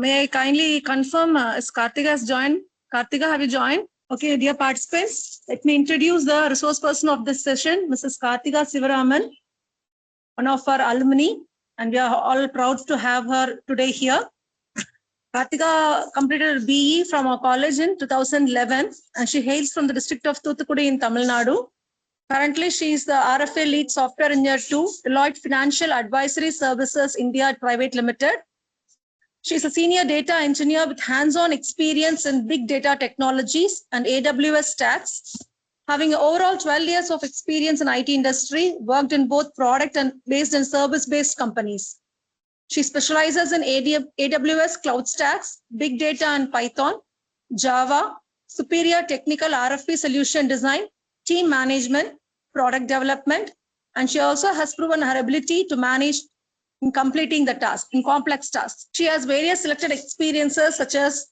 may I kindly confirm is Kartika has joined? Kartika, have you joined? Okay, dear participants, let me introduce the resource person of this session, Mrs. Kartika Sivaraman, one of our alumni, and we are all proud to have her today here. Kartika completed her BE from our college in 2011, and she hails from the district of Thoothukudi in Tamil Nadu. Currently, she is the RFA Lead Software Engineer to Deloitte Financial Advisory Services India Private Limited. She is a senior data engineer with hands-on experience in big data technologies and AWS stacks. Having overall 12 years of experience in IT industry, worked in both product and based and service-based companies. She specializes in AWS cloud stacks, big data and Python, Java, superior technical RFP solution design, team management, product development, and she also has proven her ability to manage in completing the task, in complex tasks. She has various selected experiences such as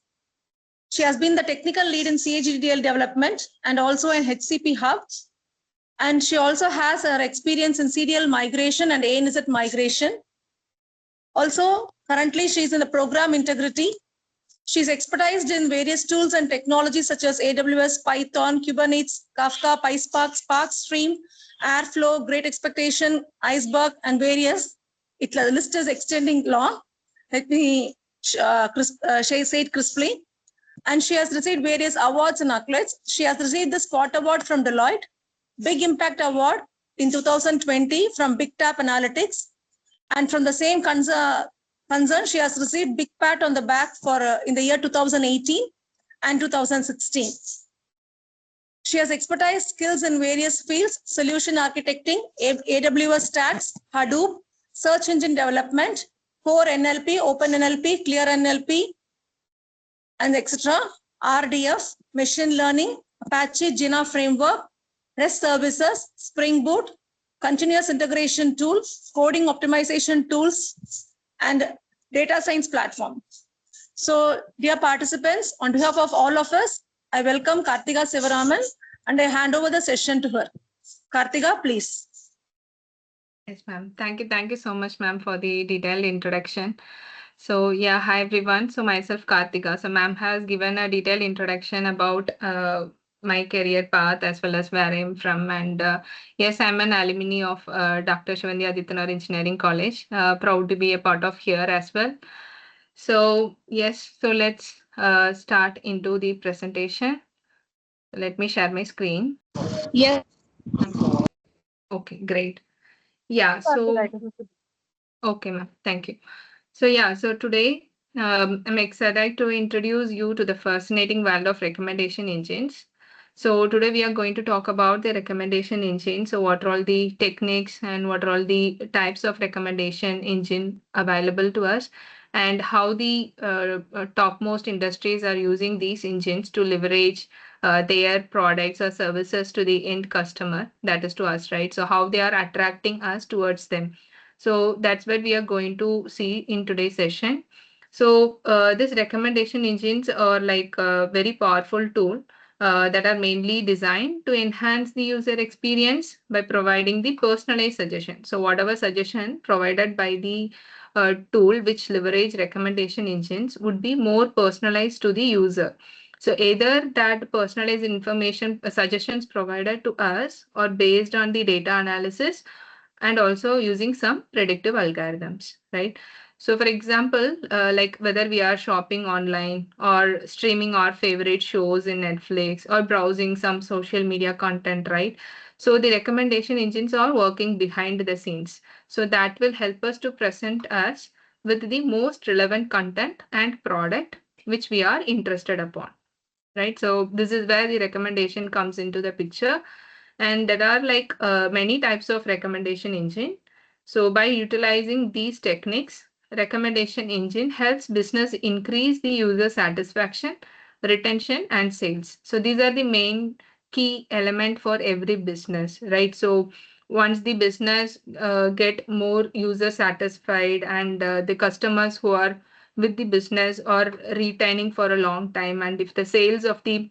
she has been the technical lead in CAGDL development and also in HCP Hub. And she also has her experience in CDL migration and ANZ migration. Also, currently she is in the program integrity. She's expertised in various tools and technologies such as AWS, Python, Kubernetes, Kafka, PySpark, Spark Stream, Airflow, Great Expectation, Iceberg, and various. The list is extending long. Let me say it crisply. And she has received various awards and accolades. She has received the Spot Award from Deloitte, Big Impact Award in 2020 from Big Tap Analytics, and from the same concern, she has received Big Pat on the back for in the year 2018 and 2016. She has expertise skills in various fields: solution architecting, AWS stacks, Hadoop, search engine development, core NLP, Open NLP, Clear NLP, and etc. RDF, machine learning, Apache Jina framework, REST services, Spring Boot, continuous integration tools, coding optimization tools, and data science platform. So, dear participants, on behalf of all of us, I welcome Kartika Sivaraman and I hand over the session to her. Kartika, please. Yes, ma'am. Thank you so much, ma'am, for the detailed introduction. So yeah, hi everyone. So myself Kartika. So ma'am has given a detailed introduction about my career path as well as where I'm from. And yes, I'm an alumni of Dr. Shivandi Adityanar Engineering College. Proud to be a part of here as well. So yes, so let's start into the presentation. Let me share my screen. Yes. Okay, great. Yeah, so okay, ma'am. Thank you. So yeah, so today I'm excited to introduce you to the fascinating world of recommendation engines. So today we are going to talk about the recommendation engine. So what are all the techniques and what are all the types of recommendation engine available to us, and how the topmost industries are using these engines to leverage their products or services to the end customer, that is to us, right? So how they are attracting us towards them. So that's what we are going to see in today's session. So this recommendation engines are like a very powerful tool that are mainly designed to enhance the user experience by providing the personalized suggestion. So whatever suggestion provided by the tool which leverage recommendation engines would be more personalized to the user. So either that personalized information suggestions provided to us or based on the data analysis and also using some predictive algorithms, right? So for example, like whether we are shopping online or streaming our favorite shows in Netflix or browsing some social media content, right? So the recommendation engines are working behind the scenes. So that will help us to present us with the most relevant content and product which we are interested upon, right? So this is where the recommendation comes into the picture. And there are like many types of recommendation engine. So by utilizing these techniques, recommendation engine helps business increase the user satisfaction, retention, and sales. So these are the main key element for every business, right? So once the business get more user satisfied and the customers who are with the business are retaining for a long time, and if the sales of the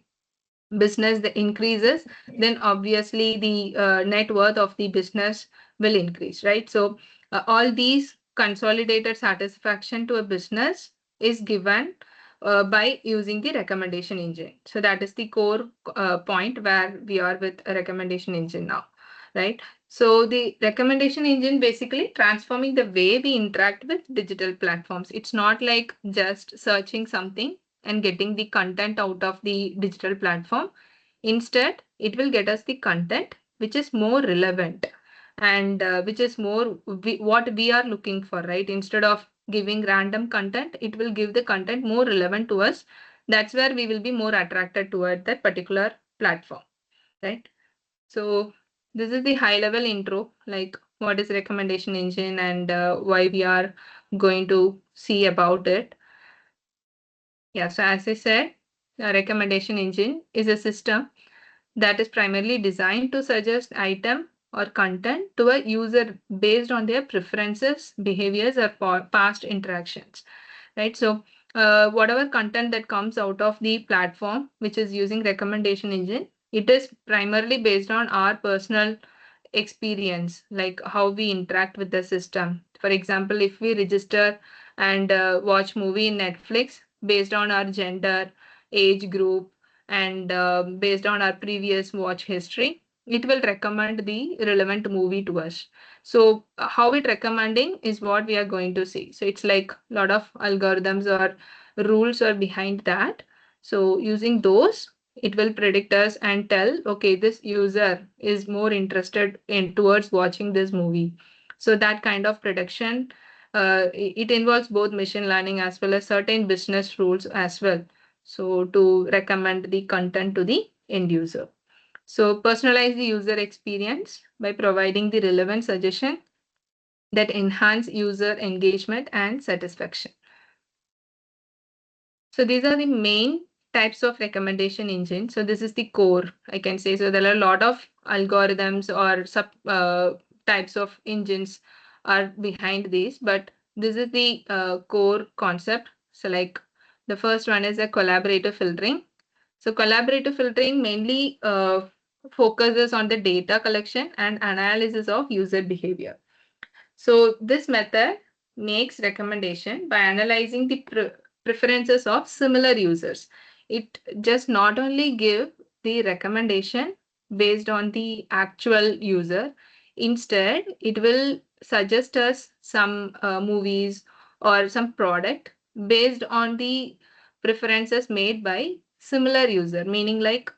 business that increases, then obviously the net worth of the business will increase, right? So all these consolidated satisfaction to a business is given by using the recommendation engine. So that is the core point where we are with a recommendation engine now, right? So the recommendation engine basically transforming the way we interact with digital platforms. It's not like just searching something and getting the content out of the digital platform. Instead, it will get us the content which is more relevant and which is more what we are looking for, right? Instead of giving random content, it will give the content more relevant to us. That's where we will be more attracted toward that particular platform, right? So this is the high level intro, like what is recommendation engine and why we are going to see about it. Yeah, so as I said, a recommendation engine is a system that is primarily designed to suggest item or content to a user based on their preferences, behaviors, or past interactions, right? So whatever content that comes out of the platform, which is using recommendation engine, it is primarily based on our personal experience, like how we interact with the system. For example, if we register and watch movie in Netflix based on our gender, age group, and based on our previous watch history, it will recommend the relevant movie to us. So how it recommending is what we are going to see. So it's like a lot of algorithms or rules are behind that. So using those, it will predict us and tell, okay, this user is more interested in towards watching this movie. So that kind of prediction, it involves both machine learning as well as certain business rules as well. So to recommend the content to the end user. So personalize the user experience by providing the relevant suggestion that enhance user engagement and satisfaction. So these are the main types of recommendation engine. So this is the core, I can say. So there are a lot of algorithms or sub types of engines are behind these, but this is the core concept. So like the first one is a collaborative filtering. So collaborative filtering mainly focuses on the data collection and analysis of user behavior. So this method makes recommendation by analyzing the preferences of similar users. It just not only give the recommendation based on the actual user. Instead, it will suggest us some movies or some product based on the preferences made by similar user, meaning like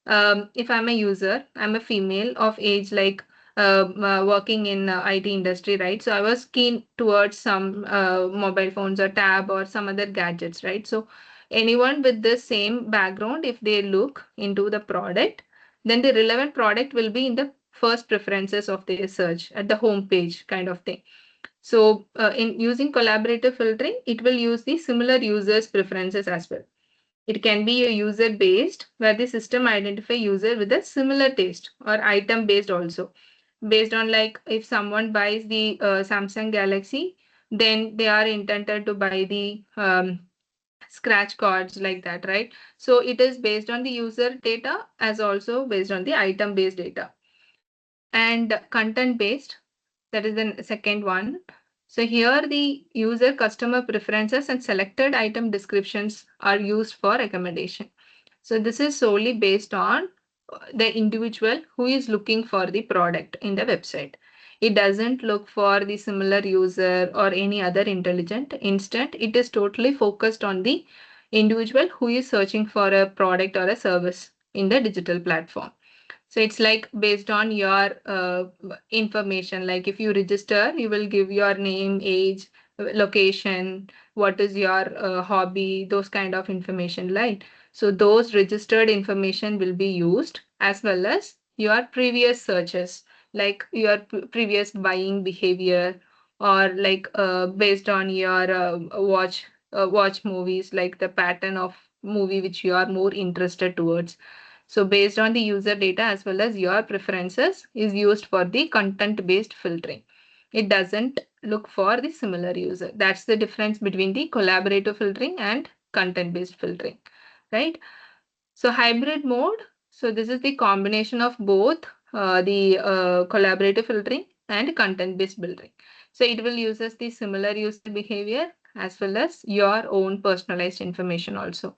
if I'm a user, I'm a female of age like working in IT industry, right? So I was keen towards some mobile phones or tab or some other gadgets, right? So anyone with the same background, if they look into the product, then the relevant product will be in the first preferences of their search at the home page kind of thing. So in using collaborative filtering, it will use the similar users preferences as well. It can be a user based where the system identify user with a similar taste or item based also. Based on like if someone buys the Samsung Galaxy, then they are intended to buy the scratch cards like that, right? So it is based on the user data as also based on the item based data. And content based, that is the second one. So here the user customer preferences and selected item descriptions are used for recommendation. So this is solely based on the individual who is looking for the product in the website. It doesn't look for the similar user or any other intelligent. Instead, it is totally focused on the individual who is searching for a product or a service in the digital platform. So it's like based on your information, like if you register, you will give your name, age, location, what is your hobby, those kind of information, right? So those registered information will be used as well as your previous searches, like your previous buying behavior or like based on your watch movies, like the pattern of movie which you are more interested towards. So based on the user data as well as your preferences is used for the content-based filtering. It doesn't look for the similar user. That's the difference between the collaborative filtering and content-based filtering, right? So hybrid mode. So this is the combination of both the collaborative filtering and content-based filtering. So it will uses the similar user behavior as well as your own personalized information also.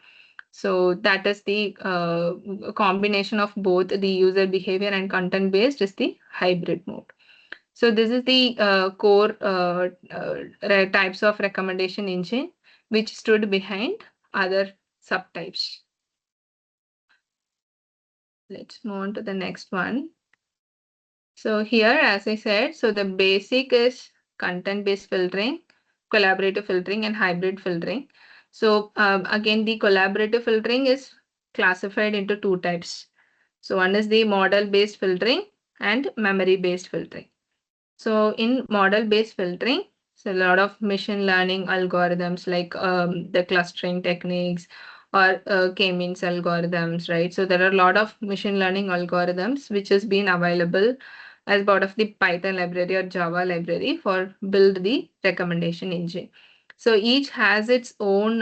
So that is the combination of both the user behavior and content based is the hybrid mode. So this is the core types of recommendation engine which stood behind other subtypes. Let's move on to the next one. So here, as I said, so the basic is content-based filtering, collaborative filtering, and hybrid filtering. So again, the collaborative filtering is classified into two types. So one is the model-based filtering and memory-based filtering. So in model-based filtering, so a lot of machine learning algorithms like the clustering techniques or K-means algorithms, right? So there are a lot of machine learning algorithms which has been available as part of the Python library or Java library for build the recommendation engine. So each has its own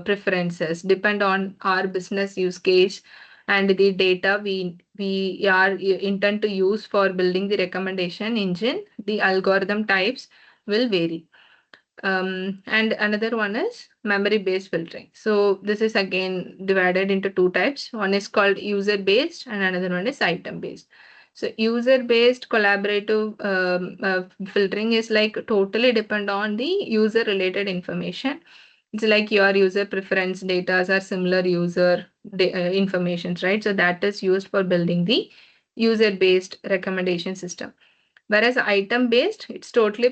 preferences, depend on our business use case and the data we are intend to use for building the recommendation engine. The algorithm types will vary. And another one is memory-based filtering. So this is again divided into two types. One is called user-based and another one is item-based. So user-based collaborative filtering is like totally depend on the user-related information. It's like your user preference data are similar user informations, right? So that is used for building the user-based recommendation system. Whereas item based, it's totally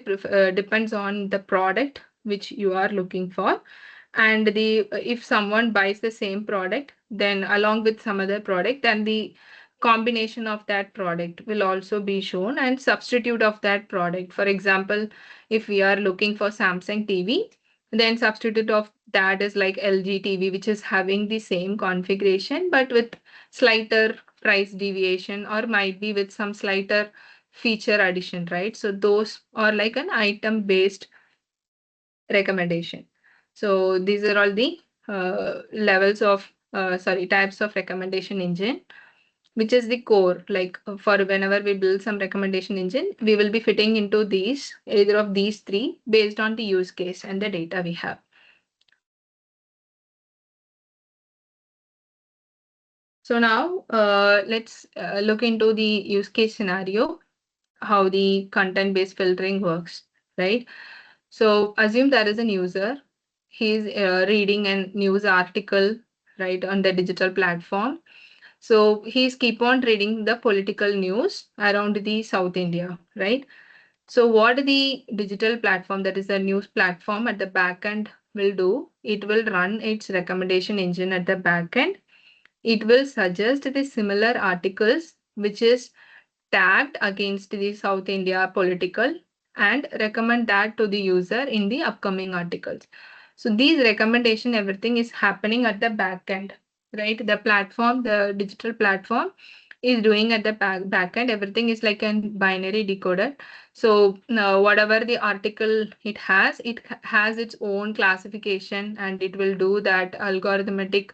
depends on the product which you are looking for. And the if someone buys the same product, then along with some other product, then the combination of that product will also be shown and substitute of that product. For example, if we are looking for Samsung TV, then substitute of that is like LG TV, which is having the same configuration, but with slighter price deviation or might be with some slighter feature addition, right? So those are like an item based recommendation. So these are all the levels of types of recommendation engine, which is the core. Like for whenever we build some recommendation engine, we will be fitting into these either of these three based on the use case and the data we have. So now let's look into the use case scenario, how the content-based filtering works, right? So assume there is a user, he's reading a news article, right, on the digital platform. So he's keep on reading the political news around the South India, right? So what the digital platform, that is the news platform at the back end will do, it will run its recommendation engine at the back end. It will suggest the similar articles which is tagged against the South India political and recommend that to the user in the upcoming articles. So these recommendation, everything is happening at the back end, right? The platform, the digital platform is doing at the back end. Everything is like a binary decoded. So whatever the article it has its own classification and it will do that algorithmic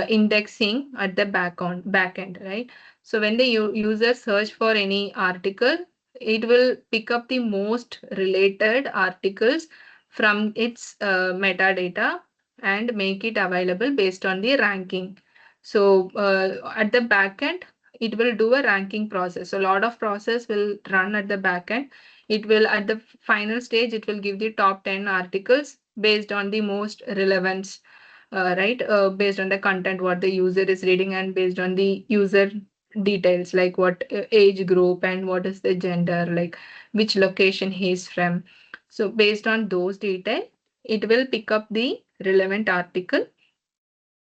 indexing at the back end, right? So when the user search for any article, it will pick up the most related articles from its metadata and make it available based on the ranking. So at the backend, it will do a ranking process. So a lot of process will run at the backend. It will at the final stage, it will give the top 10 articles based on the most relevance, right? Based on the content, what the user is reading and based on the user details like what age group and what is the gender, like which location he is from. So based on those data, it will pick up the relevant article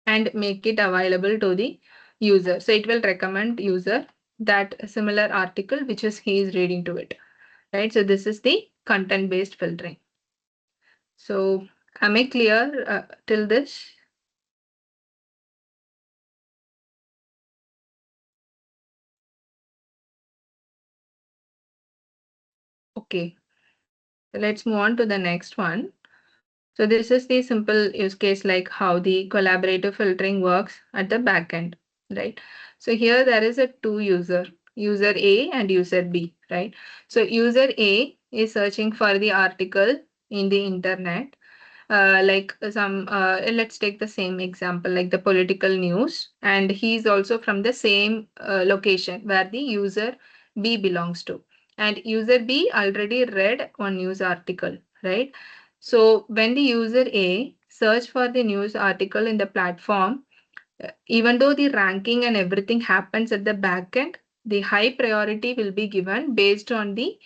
and make it available to the user. So it will recommend user that similar article which is he is reading to it, right? So this is the content based filtering. So am I clear till this? Okay, let's move on to the next one. So this is the simple use case like how the collaborative filtering works at the backend, right? So here there is a two user A and user B, right? So user A is searching for the article in the internet like some, let's take the same example, like the political news, and he's also from the same location where the user B belongs to. And user B already read one news article, right? So when the user A search for the news article in the platform, even though the ranking and everything happens at the back end, the high priority will be given based on the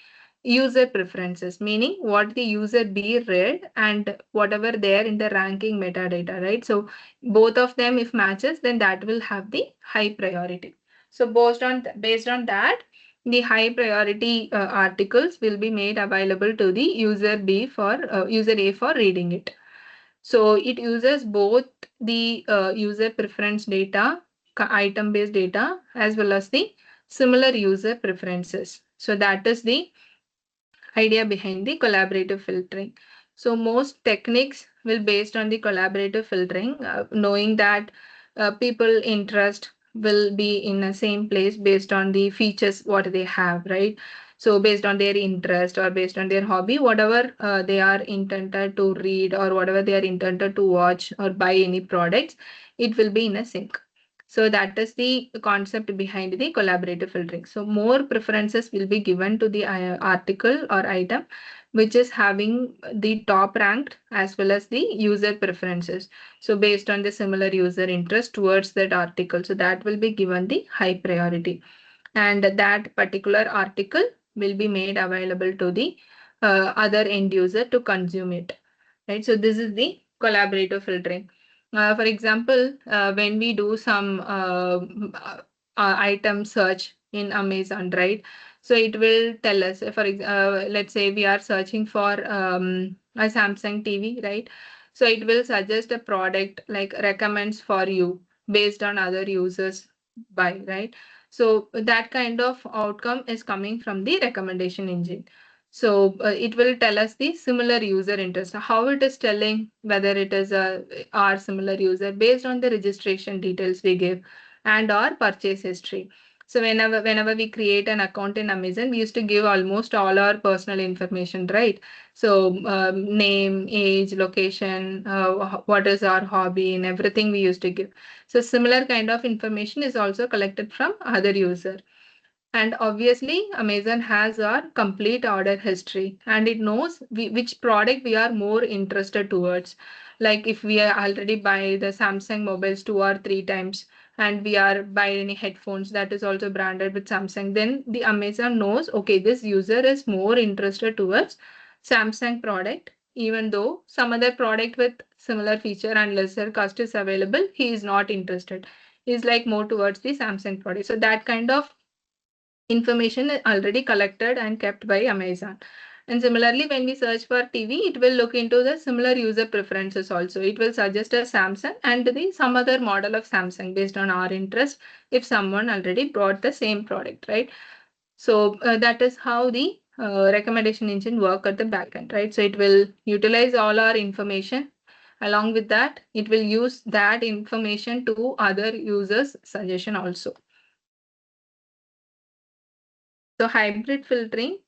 user preferences, meaning what the user B read and whatever there in the ranking metadata, right? So both of them, if matches, then that will have the high priority. So based on that, the high priority articles will be made available to the user B for user A for reading it. So it uses both the user preference data, item based data, as well as the similar user preferences. So that is the idea behind the collaborative filtering. So most techniques will based on the collaborative filtering, knowing that people interest will be in the same place based on the features what they have, right? So based on their interest or based on their hobby, whatever they are intended to read or whatever they are intended to watch or buy any products, it will be in a sync. So that is the concept behind the collaborative filtering. So more preferences will be given to the article or item, which is having the top ranked as well as the user preferences. So based on the similar user interest towards that article, so that will be given the high priority. And that particular article will be made available to the other end user to consume it, right? So this is the collaborative filtering. For example, when we do some item search in Amazon, right? So it will tell us, let's say we are searching for a Samsung TV, right? So it will suggest a product like recommends for you based on other users buy, right? So that kind of outcome is coming from the recommendation engine. So it will tell us the similar user interest. How it is telling whether it is our similar user based on the registration details we give and our purchase history. So whenever we create an account in Amazon, we used to give almost all our personal information, right? So name, age, location, what is our hobby, and everything we used to give. So similar kind of information is also collected from other user. And obviously, Amazon has our complete order history and it knows which product we are more interested towards. Like if we are already buy the Samsung mobiles 2 or 3 times and we are buy any headphones that is also branded with Samsung, then the Amazon knows, okay, this user is more interested towards Samsung product, even though some other product with similar feature and lesser cost is available, he is not interested. He's like more towards the Samsung product. So that kind of information is already collected and kept by Amazon. And similarly, when we search for TV, it will look into the similar user preferences also. It will suggest a Samsung and some other model of Samsung based on our interest if someone already bought the same product, right? So that is how the recommendation engine work at the backend, right? So it will utilize all our information. Along with that, it will use that information to other users' suggestion also. So hybrid filtering.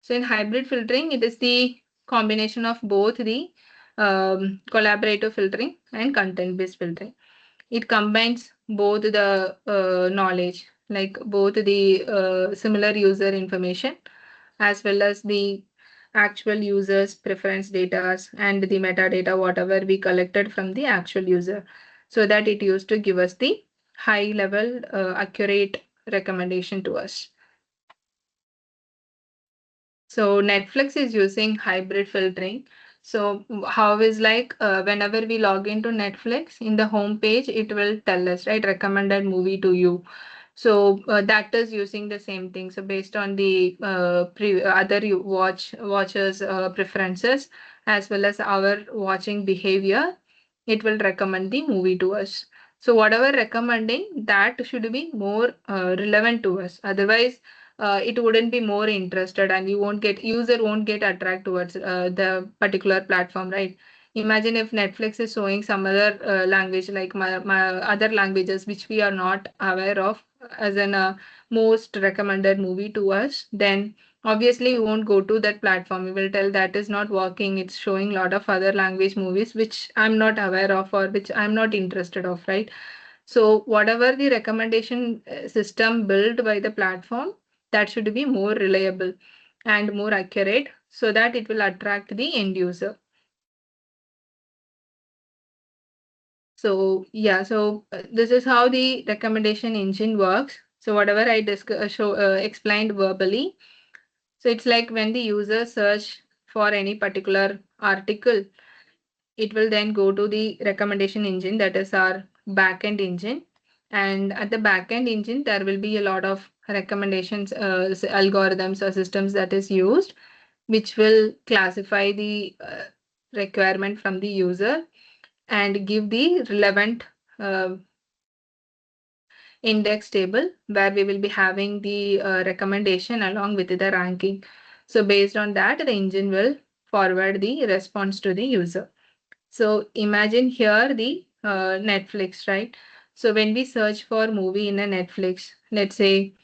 So in hybrid filtering, it is the combination of both the collaborative filtering and content-based filtering. It combines both the knowledge, like both the similar user information, as well as the actual users preference data and the metadata, whatever we collected from the actual user, so that it used to give us the high level accurate recommendation to us. So Netflix is using hybrid filtering. So how is like whenever we log into Netflix in the home page, it will tell us, right, recommended movie to you. So that is using the same thing. So based on the other watchers preferences as well as our watching behavior, it will recommend the movie to us. So whatever recommending, that should be more relevant to us. Otherwise, it wouldn't be more interested and user won't get attracted towards the particular platform, right? Imagine if Netflix is showing some other language like my other languages which we are not aware of as an most recommended movie to us, then obviously we won't go to that platform. We will tell that is not working. It's showing a lot of other language movies which I'm not aware of or which I'm not interested of, right? So whatever the recommendation system built by the platform, that should be more reliable and more accurate so that it will attract the end user. So yeah, so this is how the recommendation engine works. So whatever I explained verbally, so it's like when the user search for any particular article, it will then go to the recommendation engine, that is our backend engine. And at the backend engine, there will be a lot of recommendations, algorithms or systems that is used, which will classify the requirement from the user and give the relevant uh, index table where we will be having the recommendation along with the ranking. So based on that, the engine will forward the response to the user. So imagine here the Netflix, right? So when we search for movie in a Netflix, let's say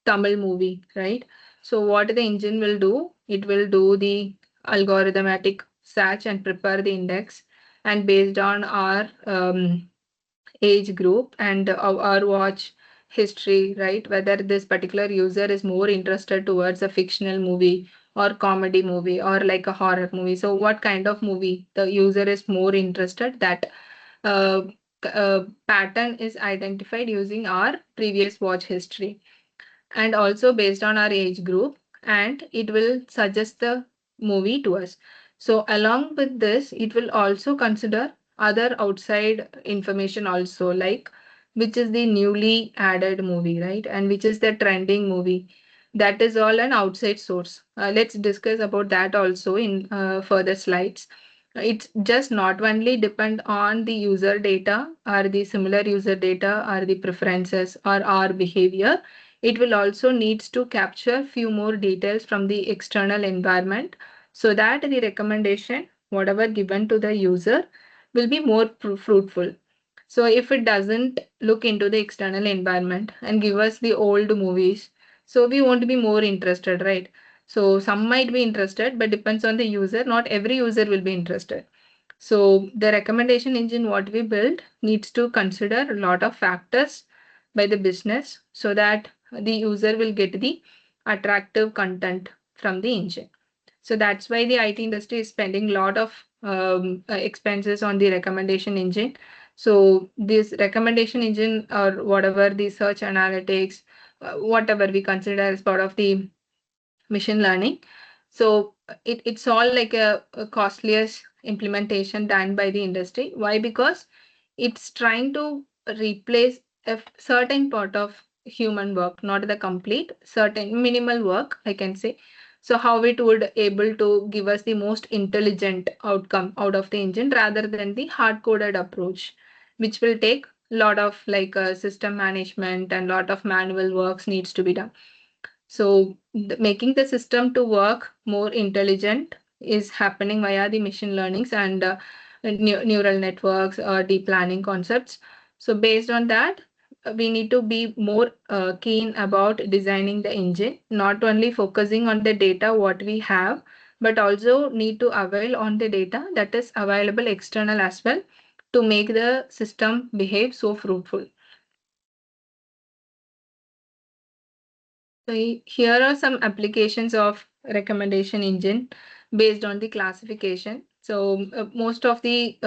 Tamil movie, right? So what the engine will do, it will do the algorithmic search and prepare the index. And based on our age group and our watch history, right? Whether this particular user is more interested towards a fictional movie or comedy movie or like a horror movie. So what kind of movie the user is more interested, that uh, pattern is identified using our previous watch history and also based on our age group, and it will suggest the movie to us. So along with this, it will also consider other outside information also, like which is the newly added movie, right? And which is the trending movie. That is all an outside source. Let's discuss about that also in further slides. It's just not only depend on the user data or the similar user data or the preferences or our behavior. It will also needs to capture few more details from the external environment so that the recommendation, whatever given to the user, will be more fruitful. So if it doesn't look into the external environment and give us the old movies, so we won't be more interested, right? So some might be interested, but depends on the user. Not every user will be interested. So the recommendation engine what we build needs to consider a lot of factors by the business so that the user will get the attractive content from the engine. So that's why the IT industry is spending a lot of expenses on the recommendation engine. So this recommendation engine or whatever the search analytics, whatever we consider as part of the machine learning. So it's all like a costliest implementation done by the industry. Why? Because it's trying to replace a certain part of human work, not the complete, certain minimal work, I can say. So how it would able to give us the most intelligent outcome out of the engine rather than the hard-coded approach, which will take a lot of like system management and lot of manual works needs to be done. So making the system to work more intelligent is happening via the machine learnings and neural networks or deep learning concepts. So based on that, we need to be more keen about designing the engine, not only focusing on the data what we have, but also need to avail on the data that is available external as well to make the system behave so fruitful. So here are some applications of recommendation engine based on the classification. So most of the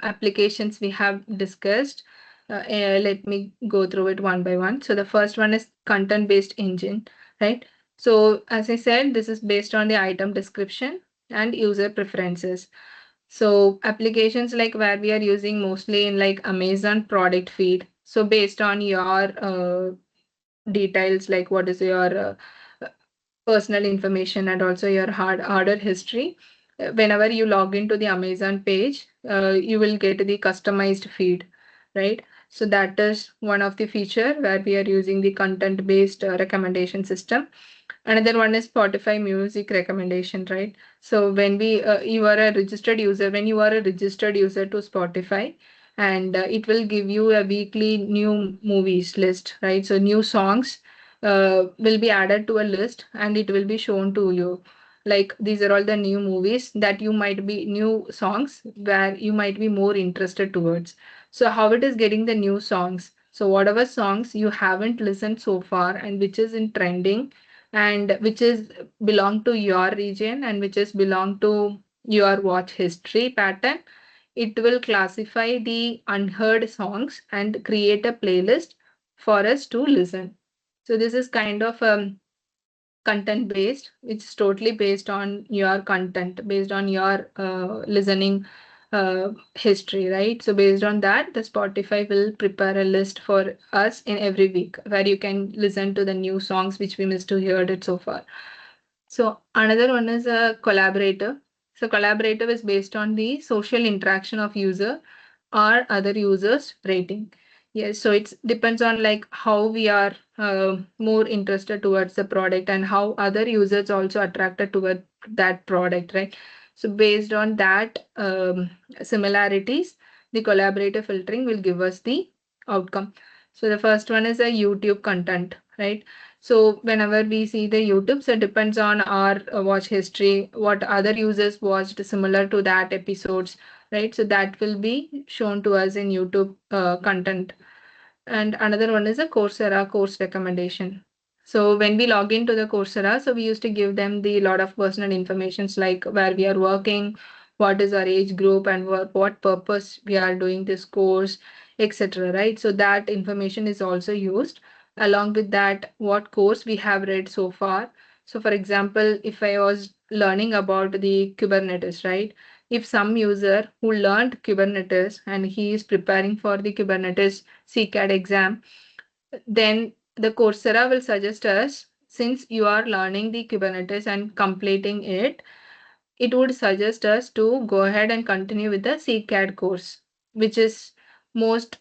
applications we have discussed. Let me go through it one by one. So the first one is content-based engine, right? So as I said, this is based on the item description and user preferences. So applications like where we are using mostly in like Amazon product feed. So based on your details like what is your personal information and also your order history. Whenever you log into the Amazon page, you will get the customized feed, right? So that is one of the feature where we are using the content-based recommendation system. Another one is Spotify music recommendation, right? So when you are a registered user, when you are a registered user to Spotify, and it will give you a weekly new movies list, right? So new songs will be added to a list and it will be shown to you. Like these are all the new movies that you might be new songs where you might be more interested towards. So how it is getting the new songs? So whatever songs you haven't listened so far and which is in trending and which is belong to your region and which is belong to your watch history pattern, it will classify the unheard songs and create a playlist for us to listen. So this is kind of content based. It's totally based on your content, based on your listening history, right? So based on that, the Spotify will prepare a list for us in every week where you can listen to the new songs which we missed to hear it so far. So another one is a collaborator. So collaborator is based on the social interaction of user or other users rating. Yes, so it depends on like how we are more interested towards the product and how other users also attracted toward that product, right? So based on that similarities, the collaborator filtering will give us the outcome. So the first one is a YouTube content, right? So whenever we see the YouTube, so it depends on our watch history, what other users watched similar to that episodes, right? So that will be shown to us in YouTube content. And another one is a Coursera course recommendation. So when we log into the Coursera, so we used to give them the lot of personal informations like where we are working, what is our age group, and what purpose we are doing this course, etc. Right? So that information is also used. Along with that, what course we have read so far. So for example, if I was learning about the Kubernetes, right? If some user who learned Kubernetes and he is preparing for the Kubernetes CCAT exam, then the Coursera will suggest us, since you are learning the Kubernetes and completing it, it would suggest us to go ahead and continue with the CCAT course, which is most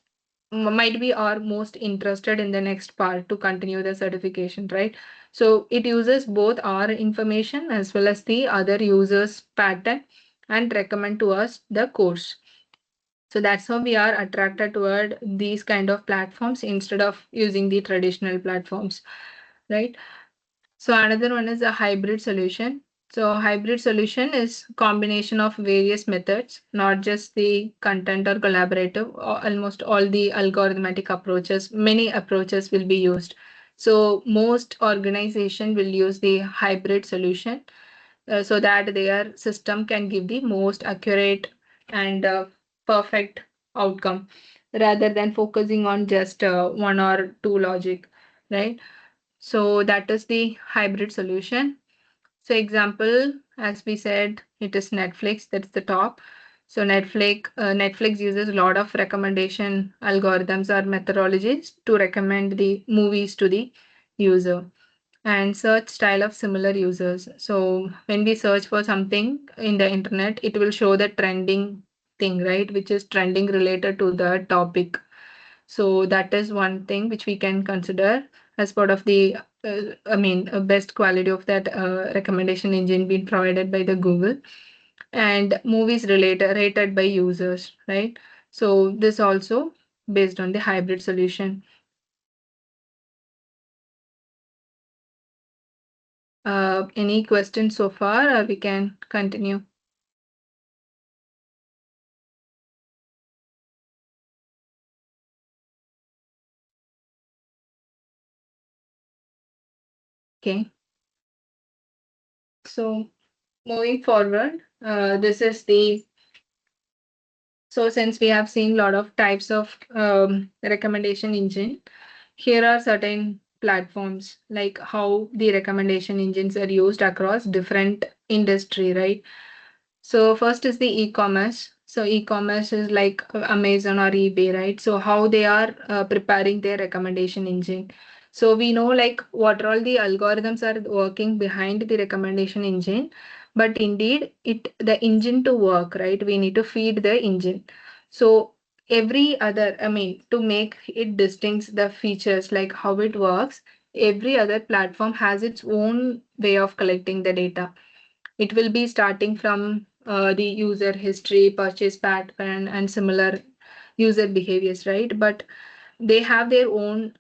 might be our most interested in the next part to continue the certification, right? So it uses both our information as well as the other users pattern and recommend to us the course. So that's how we are attracted toward these kind of platforms instead of using the traditional platforms, right? So another one is a hybrid solution. So hybrid solution is combination of various methods, not just the content or collaborative, almost all the algorithmic approaches, many approaches will be used. So most organization will use the hybrid solution so that their system can give the most accurate and perfect outcome rather than focusing on just one or two logic, right? So that is the hybrid solution. So example, as we said, it is Netflix, that's the top. So Netflix uses a lot of recommendation algorithms or methodologies to recommend the movies to the user and search style of similar users. So when we search for something in the internet, it will show the trending thing, right? Which is trending related to the topic. So that is one thing which we can consider as part of the, best quality of that recommendation engine being provided by the Google and movies rated by users, right? So this also based on the hybrid solution. Any questions so far, or we can continue? Okay. So moving forward, this is the, so since we have seen a lot of types of recommendation engine, here are certain platforms like how the recommendation engines are used across different industry, right? So first is the e-commerce. So e-commerce is like Amazon or eBay, right? So how they are preparing their recommendation engine. So we know like what all the algorithms are working behind the recommendation engine, but indeed the engine to work, right? We need to feed the engine. So every other, to make it distinct the features like how it works, every other platform has its own way of collecting the data. It will be starting from the user history, purchase pattern, and similar user behaviors, right? But they have their own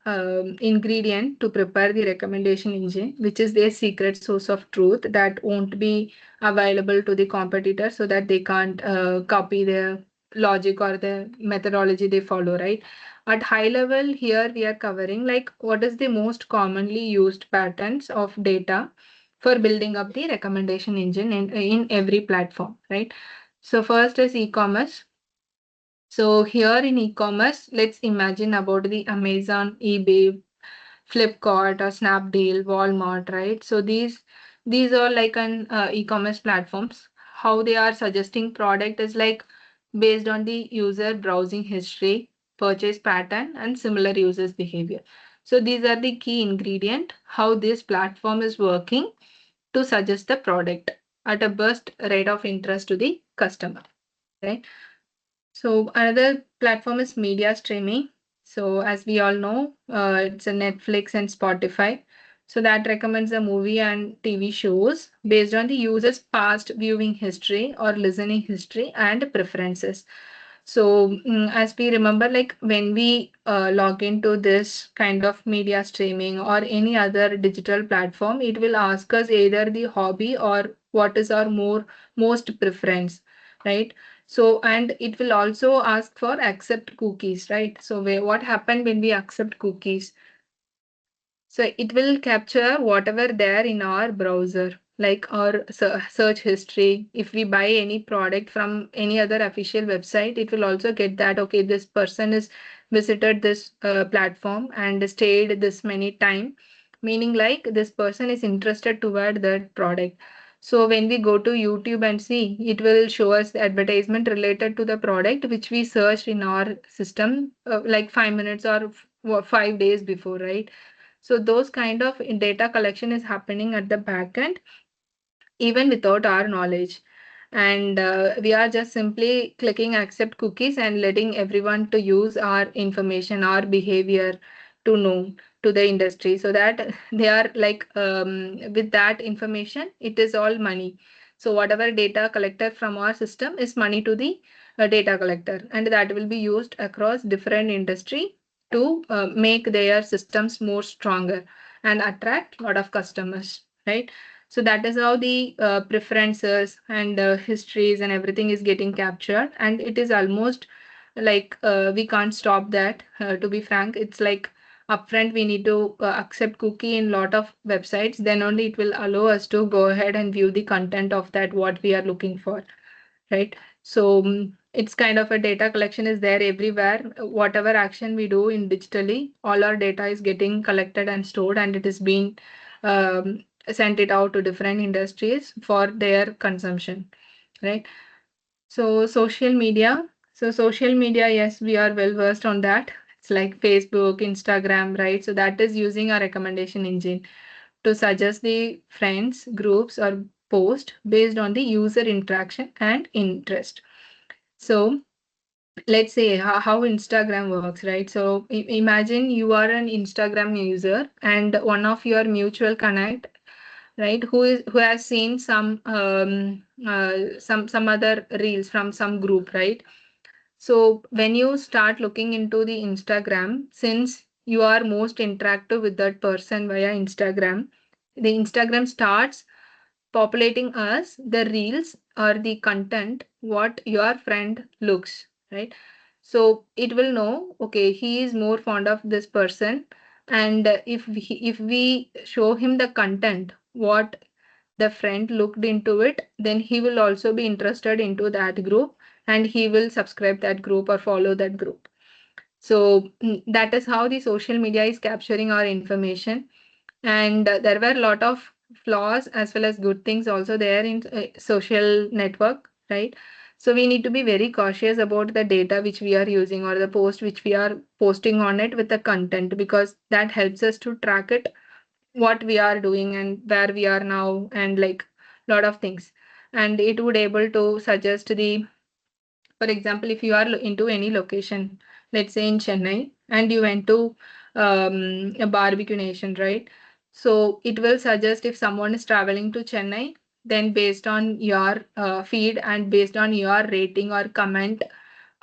ingredient to prepare the recommendation engine, which is their secret source of truth that won't be available to the competitor, so that they can't copy the logic or the methodology they follow, right? At high level, here we are covering like what is the most commonly used patterns of data for building up the recommendation engine in every platform, right? So first is e-commerce. So here in e-commerce, let's imagine about the Amazon, eBay, Flipkart or Snapdeal, Walmart, right? So these are like an e-commerce platforms. How they are suggesting product is like based on the user browsing history, purchase pattern, and similar users behavior. So these are the key ingredient how this platform is working to suggest the product at a burst rate of interest to the customer, right? So another platform is media streaming. So as we all know, it's a Netflix and Spotify. So that recommends a movie and TV shows based on the user's past viewing history or listening history and preferences. So as we remember, like when we log into this kind of media streaming or any other digital platform, it will ask us either the hobby or what is our most preference, right? So, and it will also ask for accept cookies, right? So what happened when we accept cookies? So it will capture whatever there in our browser, like our search history. If we buy any product from any other official website, it will also get that, okay, this person is visited this platform and stayed this many time, meaning like this person is interested toward that product. So when we go to YouTube and see, it will show us the advertisement related to the product which we searched in our system like 5 minutes or 5 days before, right? So those kind of data collection is happening at the back end, even without our knowledge. And we are just simply clicking accept cookies and letting everyone to use our information, our behavior to know to the industry, so that they are like with that information, it is all money. So whatever data collected from our system is money to the data collector, and that will be used across different industry to make their systems more stronger and attract a lot of customers, right? So that is how the preferences and histories and everything is getting captured, and it is almost like we can't stop that. To be frank, it's like upfront we need to accept cookie in lot of websites, then only it will allow us to go ahead and view the content of that what we are looking for, right? So it's kind of a data collection is there everywhere. Whatever action we do in digitally, all our data is getting collected and stored, and it is being um, sent it out to different industries for their consumption, right? So social media. So social media, yes, we are well versed on that. It's like Facebook, Instagram, right? So that is using a recommendation engine to suggest the friends, groups, or post based on the user interaction and interest. So let's say how Instagram works, right? So imagine you are an Instagram user and one of your mutual connect, right, who has seen some other reels from some group, right? So when you start looking into the Instagram, since you are most interactive with that person via Instagram, the Instagram starts populating us the reels or the content what your friend looks, right? So it will know, okay, he is more fond of this person, and if we show him the content what the friend looked into it, then he will also be interested into that group, and he will subscribe that group or follow that group. So that is how the social media is capturing our information. And there were a lot of flaws as well as good things also there in social network, right? So we need to be very cautious about the data which we are using or the post which we are posting on it with the content, because that helps us to track it what we are doing and where we are now, and like lot of things. And it would able to suggest the, for example, if you are into any location, let's say in Chennai, and you went to a barbecue nation, right? So it will suggest if someone is traveling to Chennai, then based on your feed and based on your rating or comment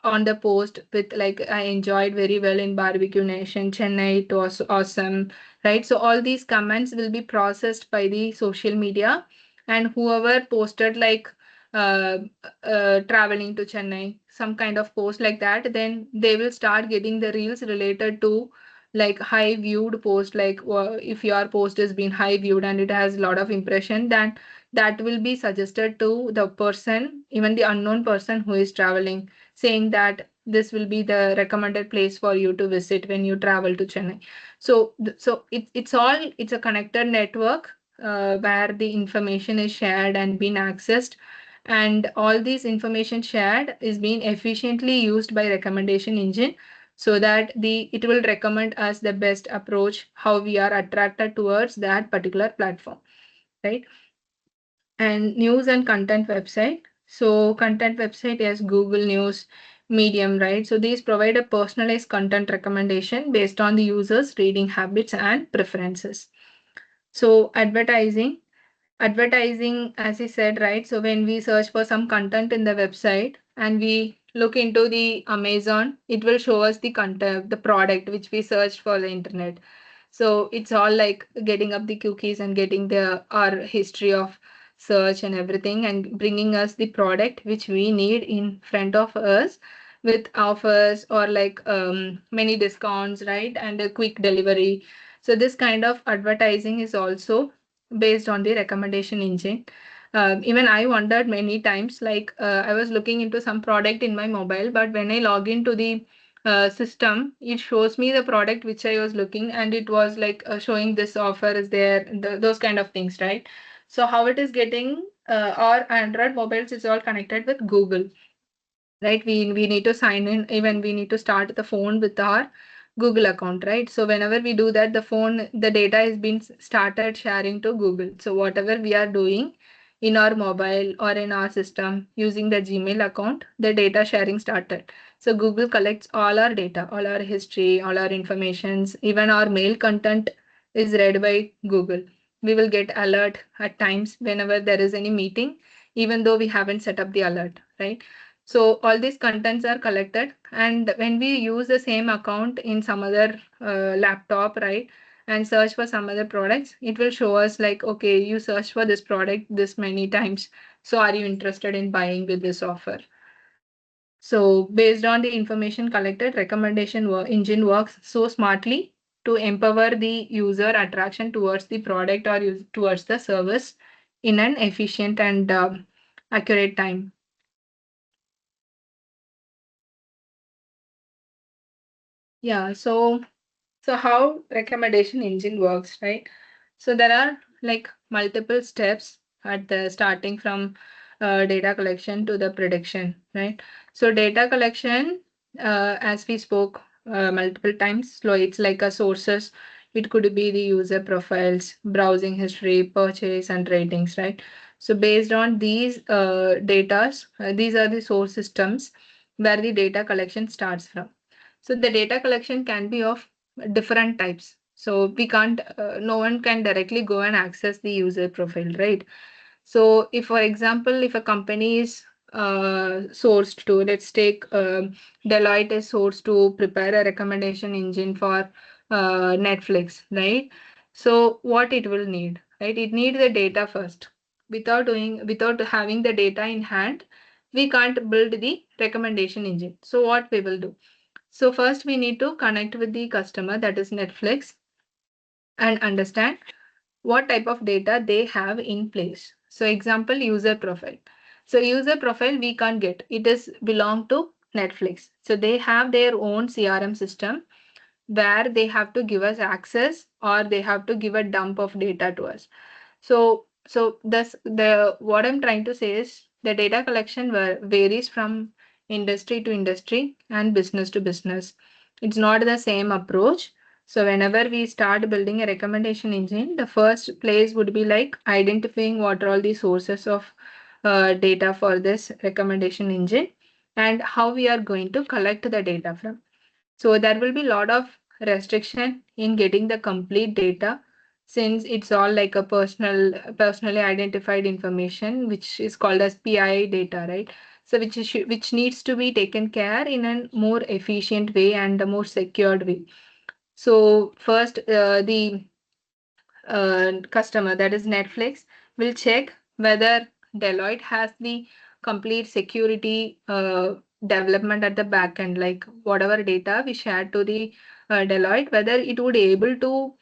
on the post with like, I enjoyed very well in Barbecue Nation, Chennai, it was awesome, right? So all these comments will be processed by the social media, and whoever posted like uh, traveling to Chennai, some kind of post like that, then they will start getting the reels related to like high viewed post. Like if your post has been high viewed and it has a lot of impression, then that will be suggested to the person, even the unknown person who is traveling, saying that this will be the recommended place for you to visit when you travel to Chennai. So it's a connected network where the information is shared and being accessed, and all this information shared is being efficiently used by recommendation engine, so that it will recommend us the best approach, how we are attracted towards that particular platform, right? And news and content website. So content website is Google News, Medium, right? So these provide a personalized content recommendation based on the user's reading habits and preferences. So advertising, as I said, right? So when we search for some content in the website and we look into the Amazon, it will show us the content, the product which we searched for the internet. So it's all like getting up the cookies and getting our history of search and everything, and bringing us the product which we need in front of us with offers or like many discounts, right? And a quick delivery. So this kind of advertising is also based on the recommendation engine. Even I wondered many times, like I was looking into some product in my mobile, but when I log into the system, it shows me the product which I was looking, and it was like showing this offer is there, those kind of things, right? So how it is getting our Android mobiles is all connected with Google, right? We need to sign in, even we need to start the phone with our Google account, right? So whenever we do that, the data is being started sharing to Google. So whatever we are doing in our mobile or in our system using the Gmail account, the data sharing started. So Google collects all our data, all our history, all our informations, even our mail content is read by Google. We will get alert at times whenever there is any meeting, even though we haven't set up the alert, right? So all these contents are collected, and when we use the same account in some other laptop, right, and search for some other products, it will show us like, okay, you searched for this product this many times, so are you interested in buying with this offer? So based on the information collected, recommendation engine works so smartly to empower the user attraction towards the product or towards the service in an efficient and accurate time. Yeah, so how recommendation engine works, right? So there are like multiple steps at the starting from data collection to the prediction, right? So data collection, as we spoke multiple times, so it's like a sources. It could be the user profiles, browsing history, purchase, and ratings, right? So based on these these are the source systems where the data collection starts from. So the data collection can be of different types. So we can't, no one can directly go and access the user profile, right? So if, for example, if a company is sourced to, let's take Deloitte is sourced to prepare a recommendation engine for Netflix, right? So what it will need, right? It needs the data first. Without having the data in hand, we can't build the recommendation engine. So what we will do? So first we need to connect with the customer, that is Netflix, and understand what type of data they have in place. So example, user profile. So user profile we can't get. It is belong to Netflix. So they have their own CRM system where they have to give us access, or they have to give a dump of data to us. So the what I'm trying to say is the data collection varies from industry to industry and business to business. It's not the same approach. So whenever we start building a recommendation engine, the first place would be like identifying what are all the sources of data for this recommendation engine and how we are going to collect the data from. So there will be a lot of restriction in getting the complete data, since it's all like a personally identified information, which is called as PII data, right? So which needs to be taken care in a more efficient way and a more secured way. So first, the customer, that is Netflix, will check whether Deloitte has the complete security development at the back end, like whatever data we shared to the Deloitte, whether it would be able to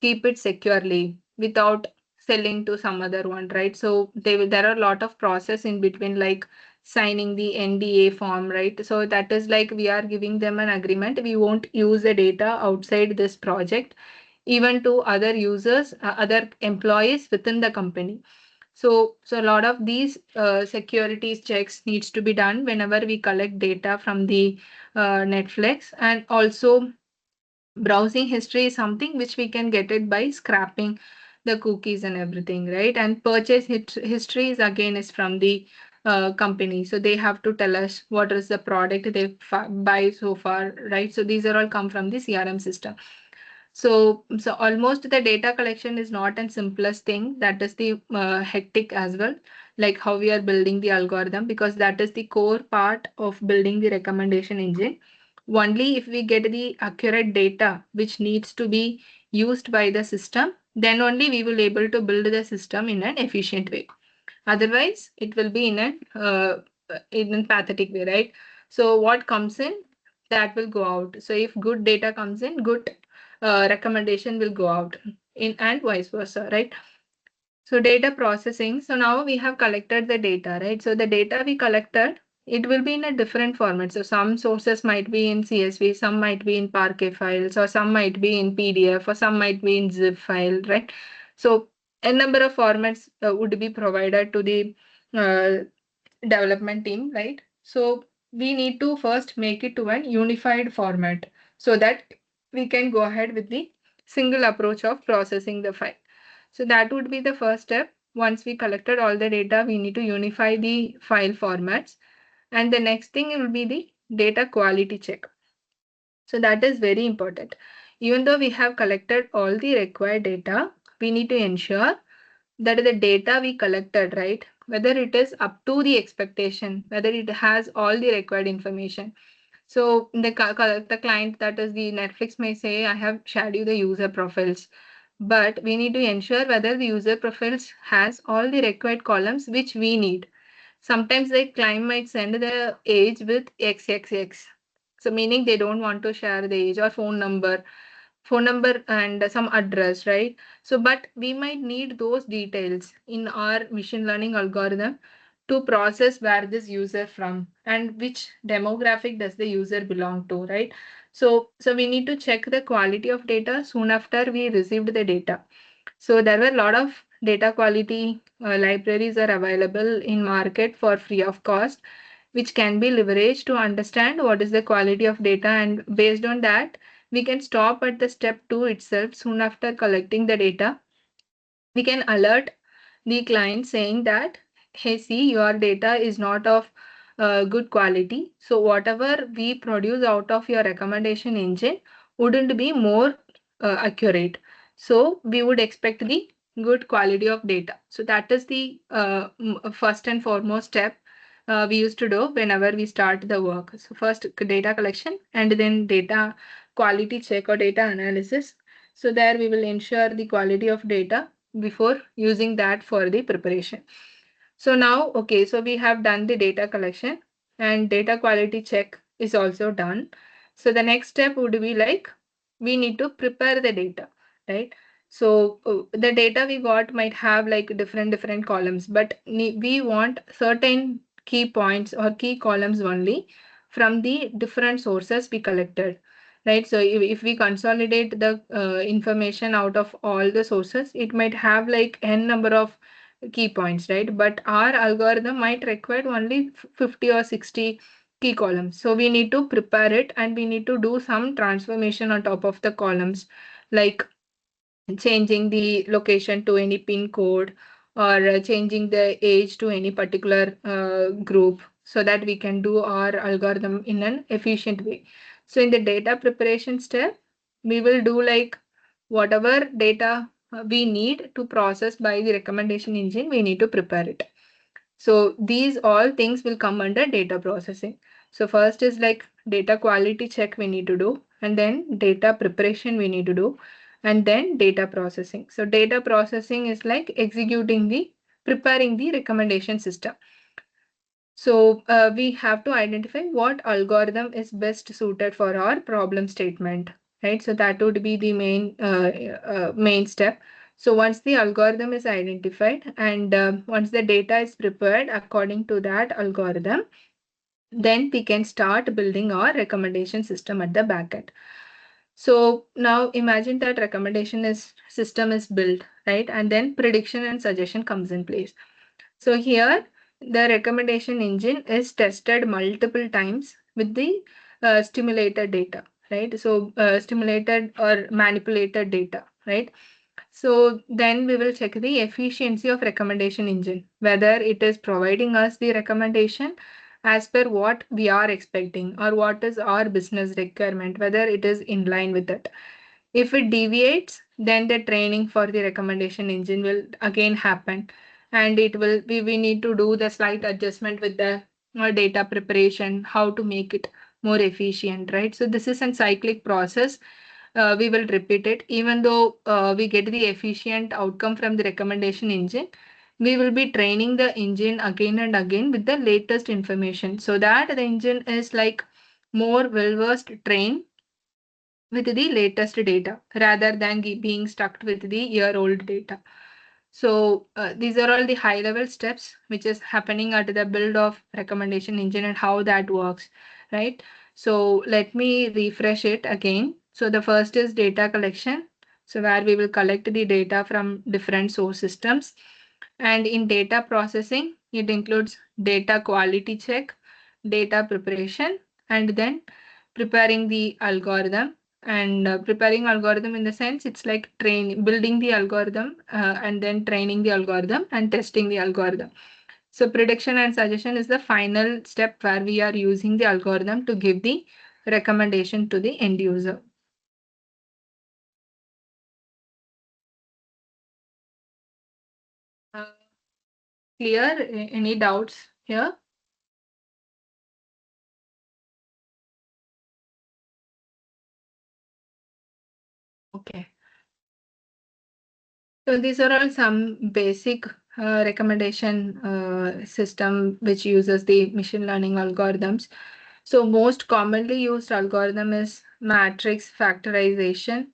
keep it securely without selling to some other one, right? So there are a lot of process in between, like signing the NDA form, right? So that is like we are giving them an agreement. We won't use the data outside this project, even to other users, other employees within the company. So a lot of these securities checks needs to be done whenever we collect data from the Netflix. And also browsing history is something which we can get it by scrapping the cookies and everything, right? And purchase history is again is from the company. So they have to tell us what is the product they buy so far, right? So these are all come from the CRM system. So almost the data collection is not an simplest thing. That is the hectic as well, like how we are building the algorithm, because that is the core part of building the recommendation engine. Only if we get the accurate data which needs to be used by the system, then only we will able to build the system in an efficient way. Otherwise, it will be in a pathetic way, right? So what comes in, that will go out. So if good data comes in, good recommendation will go out in, and vice versa, right? So data processing. So now we have collected the data, right? So the data we collected, it will be in a different format. So some sources might be in CSV, some might be in Parquet files, or some might be in PDF, or some might be in zip file, right? So a number of formats would be provided to the uh, development team, right? So we need to first make it to an unified format so that we can go ahead with the single approach of processing the file. So that would be the first step. Once we collected all the data, we need to unify the file formats. And the next thing will be the data quality check. So that is very important. Even though we have collected all the required data, we need to ensure that the data we collected, right, whether it is up to the expectation, whether it has all the required information. So the client, that is the Netflix, may say, I have shared you the user profiles, but we need to ensure whether the user profiles has all the required columns which we need. Sometimes the client might send the age with XXX. So meaning they don't want to share the age or phone number and some address, right? So, but we might need those details in our machine learning algorithm to process where this user from and which demographic does the user belong to, right? So we need to check the quality of data soon after we received the data. So there were a lot of data quality libraries are available in market for free of cost, which can be leveraged to understand what is the quality of data, and based on that, we can stop at the step 2 itself soon after collecting the data. We can alert the client saying that, hey, see, your data is not of good quality. So whatever we produce out of your recommendation engine wouldn't be more accurate. So we would expect the good quality of data. So that is the first and foremost step we used to do whenever we start the work. So first data collection and then data quality check or data analysis. So there we will ensure the quality of data before using that for the preparation. So now, okay, so we have done the data collection and data quality check is also done. So the next step would be like, we need to prepare the data, right? So the data we got might have like different columns, but we want certain key points or key columns only from the different sources we collected, right? So if we consolidate the information out of all the sources, it might have like n number of key points, right? But our algorithm might require only 50 or 60 key columns. So we need to prepare it and we need to do some transformation on top of the columns, like changing the location to any pin code or changing the age to any particular group so that we can do our algorithm in an efficient way. So in the data preparation step, we will do like whatever data we need to process by the recommendation engine, we need to prepare it. So these all things will come under data processing. So first is like data quality check we need to do, and then data preparation we need to do, and then data processing. So data processing is like preparing the recommendation system. So we have to identify what algorithm is best suited for our problem statement, right? So that would be the main step. So once the algorithm is identified and once the data is prepared according to that algorithm, then we can start building our recommendation system at the backend. So now imagine that system is built, right? And then prediction and suggestion comes in place. So here the recommendation engine is tested multiple times with the stimulated data, right? So stimulated or manipulated data, right? So then we will check the efficiency of recommendation engine, whether it is providing us the recommendation as per what we are expecting or what is our business requirement, whether it is in line with it. If it deviates, then the training for the recommendation engine will again happen, and we need to do the slight adjustment with the data preparation, how to make it more efficient, right? So this is a cyclic process. We will repeat it. Even though we get the efficient outcome from the recommendation engine, we will be training the engine again and again with the latest information so that the engine is like more well-versed trained with the latest data rather than being stuck with the year-old data. So these are all the high-level steps which is happening at the build of recommendation engine and how that works, right? So let me refresh it again. So the first is data collection. So where we will collect the data from different source systems. And in data processing, it includes data quality check, data preparation, and then preparing the algorithm. And preparing algorithm in the sense it's like building the algorithm and then training the algorithm and testing the algorithm. So prediction and suggestion is the final step where we are using the algorithm to give the recommendation to the end user. Clear? Any doubts here? Okay. So these are all some basic recommendation system which uses the machine learning algorithms. So most commonly used algorithm is matrix factorization,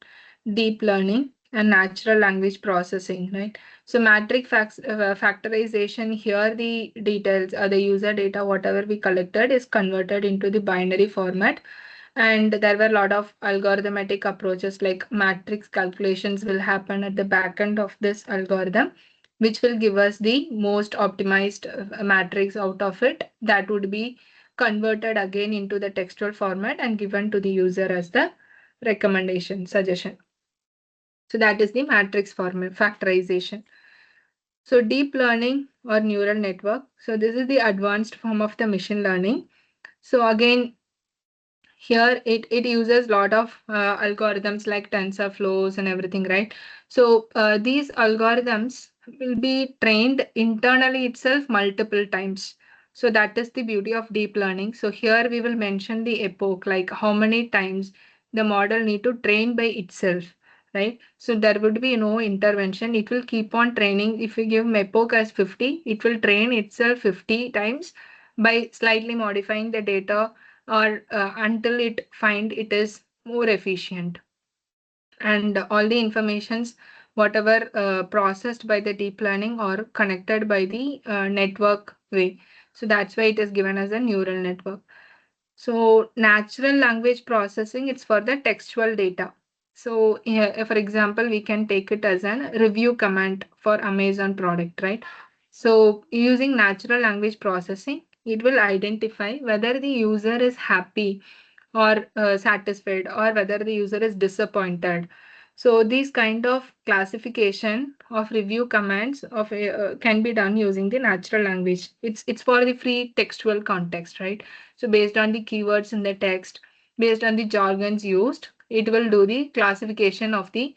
deep learning, and natural language processing, right? So factorization, here the details or the user data, whatever we collected is converted into the binary format. And there were a lot of algorithmic approaches like matrix calculations will happen at the back end of this algorithm, which will give us the most optimized matrix out of it that would be converted again into the textual format and given to the user as the recommendation suggestion. So that is the matrix format factorization. So deep learning or neural network. So this is the advanced form of the machine learning. So again, here it uses a lot of algorithms like TensorFlows and everything, right? So these algorithms will be trained internally itself multiple times. So that is the beauty of deep learning. So here we will mention the epoch, like how many times the model need to train by itself, right? So there would be no intervention. It will keep on training. If we give epoch as 50, it will train itself 50 times by slightly modifying the data or until it find it is more efficient, and all the informations whatever processed by the deep learning or connected by the network way. So that's why it is given as a neural network. So natural language processing, it's for the textual data. So for example, we can take it as a review command for Amazon product, right? So using natural language processing, it will identify whether the user is happy or satisfied or whether the user is disappointed. So these kind of classification of review commands can be done using the natural language. It's for the free textual context, right? So based on the keywords in the text, based on the jargons used, it will do the classification of the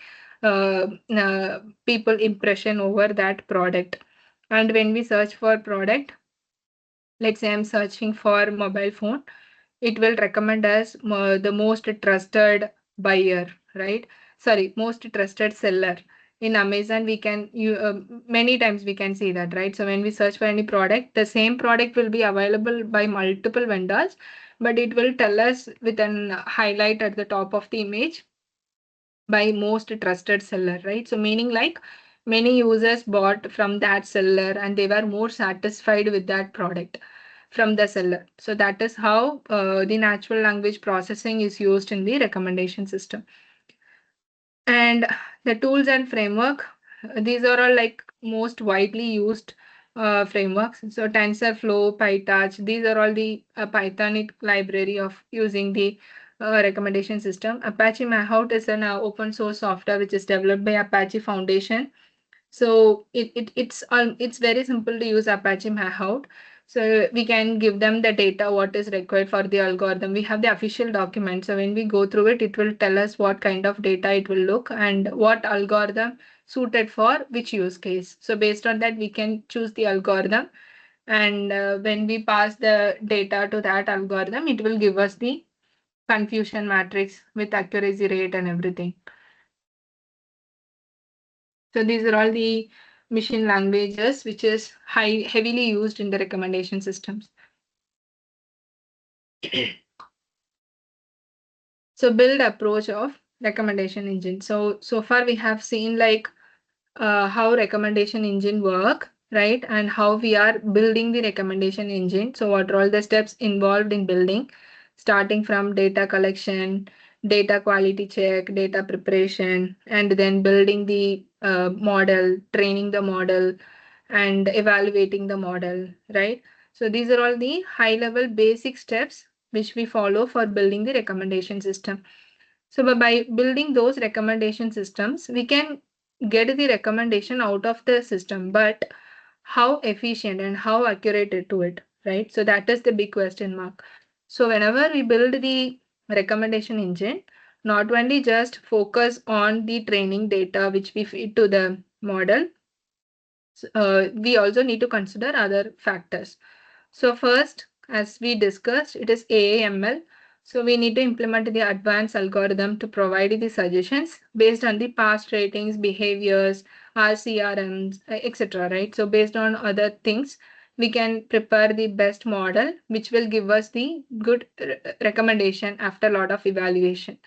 people impression over that product. And when we search for product, let's say I'm searching for mobile phone, it will recommend us the most trusted buyer, right? Sorry, most trusted seller. In Amazon, we can many times we can see that, right? So when we search for any product, the same product will be available by multiple vendors, but it will tell us with an highlight at the top of the image by most trusted seller, right? So meaning like many users bought from that seller and they were more satisfied with that product from the seller. So that is how the natural language processing is used in the recommendation system. And the tools and framework, these are all like most widely used frameworks. So TensorFlow, PyTorch, these are all the Pythonic library of using the recommendation system. Apache Mahout is an open source software which is developed by Apache Foundation. So it's very simple to use Apache Mahout. So we can give them the data, what is required for the algorithm. We have the official document. So when we go through it, it will tell us what kind of data it will look and what algorithm suited for which use case. So based on that, we can choose the algorithm. And when we pass the data to that algorithm, it will give us the confusion matrix with accuracy rate and everything. So these are all the machine languages which is heavily used in the recommendation systems. So build approach of recommendation engine. So far we have seen like how recommendation engine work, right? And how we are building the recommendation engine. So what are all the steps involved in building, starting from data collection, data quality check, data preparation, and then building the model, training the model, and evaluating the model, right? So these are all the high level basic steps which we follow for building the recommendation system. So by building those recommendation systems, we can get the recommendation out of the system, but how efficient and how accurate to it, right? So that is the big question mark. So whenever we build the recommendation engine, not only just focus on the training data which we feed to the model, we also need to consider other factors. So first, as we discussed, it is AAML. So we need to implement the advanced algorithm to provide the suggestions based on the past ratings, behaviors, RCRMs, etc. Right? So based on other things, we can prepare the best model, which will give us the good recommendation after a lot of evaluation.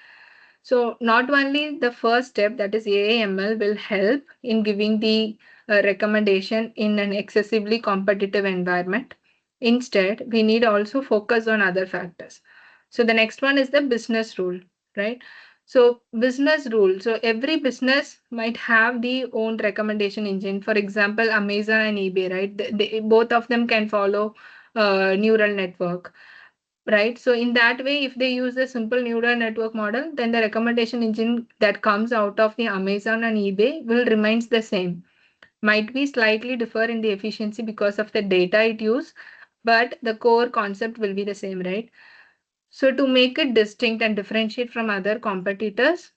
So not only the first step, that is AAML, will help in giving the recommendation in an excessively competitive environment. Instead, we need also focus on other factors. So the next one is the business rule, right? So business rule. So every business might have the own recommendation engine. For example, Amazon and eBay, right? Both of them can follow neural network, right? So in that way, if they use a simple neural network model, then the recommendation engine that comes out of the Amazon and eBay will remains the same. Might be slightly differ in the efficiency because of the data it use, but the core concept will be the same, right? So to make it distinct and differentiate from other competitors,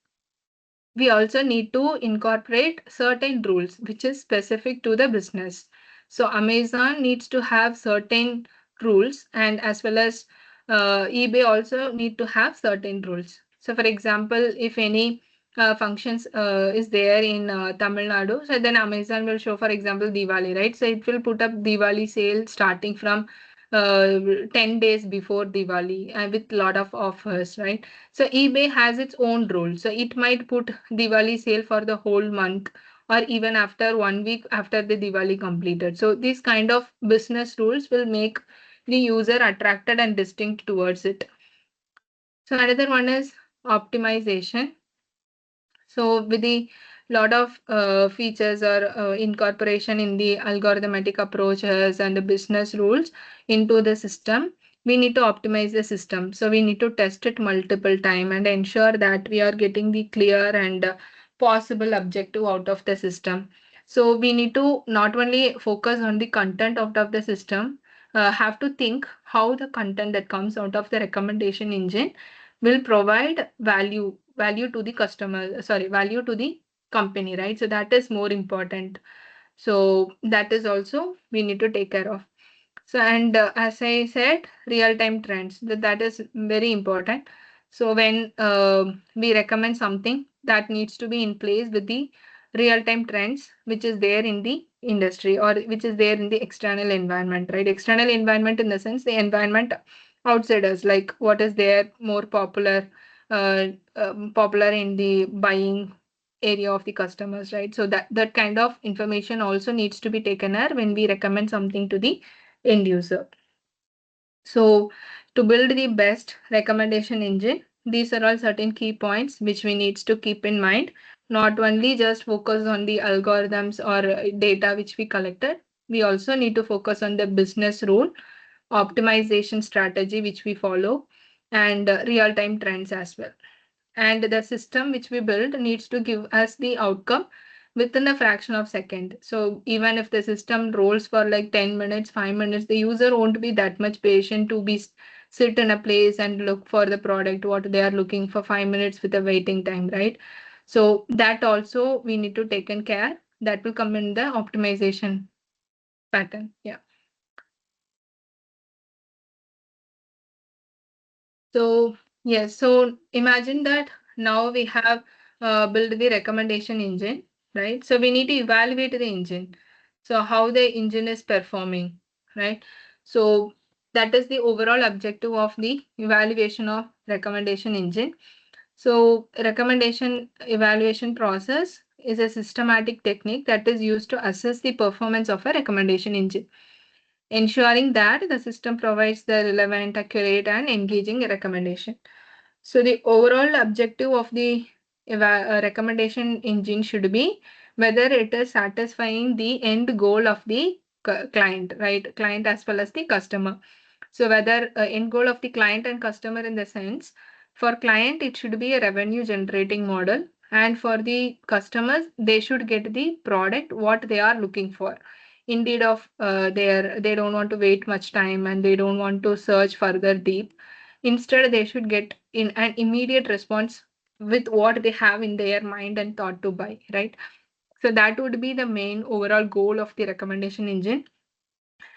we also need to incorporate certain rules which is specific to the business. So Amazon needs to have certain rules, and as well as eBay also need to have certain rules. So for example, if any functions is there in Tamil Nadu, so then Amazon will show, for example, Diwali, right? So it will put up Diwali sale starting from 10 days before Diwali with lot of offers, right? So eBay has its own rules. So it might put Diwali sale for the whole month or even after 1 week after the Diwali completed. So these kind of business rules will make the user attracted and distinct towards it. So another one is optimization. So with the lot of features or incorporation in the algorithmic approaches and the business rules into the system, we need to optimize the system. So we need to test it multiple times and ensure that we are getting the clear and possible objective out of the system. So we need to not only focus on the content out of the system, have to think how the content that comes out of the recommendation engine will provide value to the customer, value to the company, right? So that is more important. So that is also we need to take care of. So, and as I said, real-time trends, that is very important. So when we recommend something, that needs to be in place with the real-time trends, which is there in the industry or which is there in the external environment, right? External environment in the sense, the environment outside us, like what is there more popular in the buying area of the customers, right? So that kind of information also needs to be taken care when we recommend something to the end user. So to build the best recommendation engine, these are all certain key points which we need to keep in mind. Not only just focus on the algorithms or data which we collected, we also need to focus on the business rule, optimization strategy which we follow, and real-time trends as well. And the system which we build needs to give us the outcome within a fraction of second. So even if the system rolls for like 10 minutes, 5 minutes, the user won't be that much patient to be sit in a place and look for the product what they are looking for 5 minutes with a waiting time, right? So that also we need to take in care. That will come in the optimization pattern. Yeah. So yes, so imagine that now we have built the recommendation engine, right? So we need to evaluate the engine. So how the engine is performing, right? So that is the overall objective of the evaluation of recommendation engine. So recommendation evaluation process is a systematic technique that is used to assess the performance of a recommendation engine, ensuring that the system provides the relevant, accurate, and engaging recommendation. So the overall objective of the recommendation engine should be whether it is satisfying the end goal of the client, right? Client as well as the customer. So whether end goal of the client and customer in the sense, for client, it should be a revenue generating model. And for the customers, they should get the product what they are looking for. Indeed of they don't want to wait much time and they don't want to search further deep. Instead, they should get in an immediate response with what they have in their mind and thought to buy, right? So that would be the main overall goal of the recommendation engine.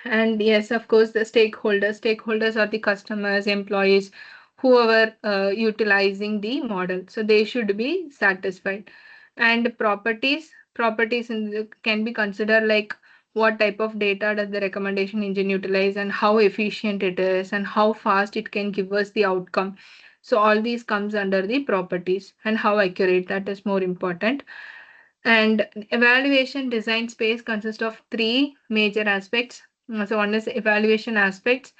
And yes, of course, the stakeholders are the customers, employees, whoever utilizing the model. So they should be satisfied. And properties can be considered like what type of data does the recommendation engine utilize and how efficient it is and how fast it can give us the outcome. So all these comes under the properties and how accurate, that is more important. And evaluation design space consists of three major aspects. So one is evaluation aspects,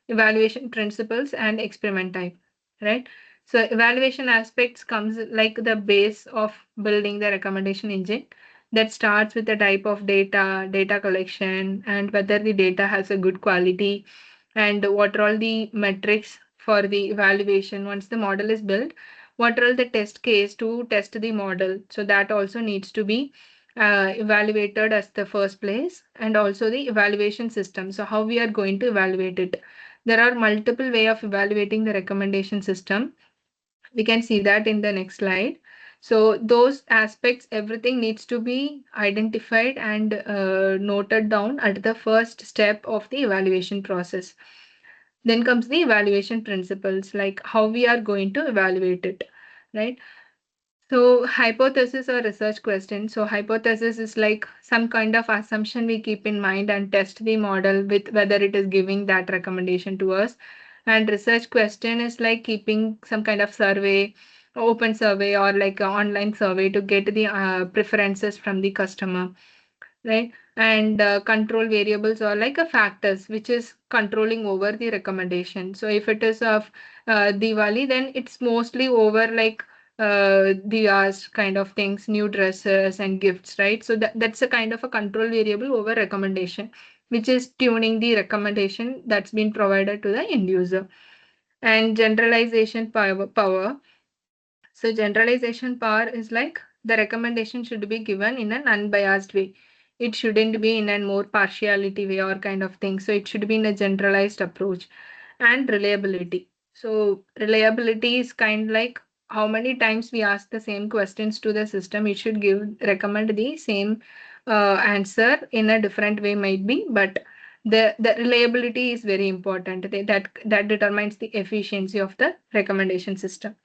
evaluation principles, and experiment type, right? So evaluation aspects comes like the base of building the recommendation engine, that starts with the type of data collection, and whether the data has a good quality, and what are all the metrics for the evaluation once the model is built, what are all the test case to test the model. So that also needs to be evaluated as the first place, and also the evaluation system. So how we are going to evaluate it. There are multiple way of evaluating the recommendation system. We can see that in the next slide. So those aspects, everything needs to be identified and noted down at the first step of the evaluation process. Then comes the evaluation principles, like how we are going to evaluate it, right? So hypothesis or research question. So hypothesis is like some kind of assumption we keep in mind and test the model with whether it is giving that recommendation to us. And research question is like keeping some kind of survey, open survey or like an online survey to get the preferences from the customer, right? And control variables are like a factors which is controlling over the recommendation. So if it is of Diwali, then it's mostly over like diyas kind of things, new dresses and gifts, right? So that's a kind of a control variable over recommendation, which is tuning the recommendation that's been provided to the end user. And generalization power. So generalization power is like the recommendation should be given in an unbiased way. It shouldn't be in a more partiality way or kind of thing. So it should be in a generalized approach. And reliability. So reliability is kind like how many times we ask the same questions to the system. It should recommend the same answer in a different way might be, but the reliability is very important. That determines the efficiency of the recommendation system.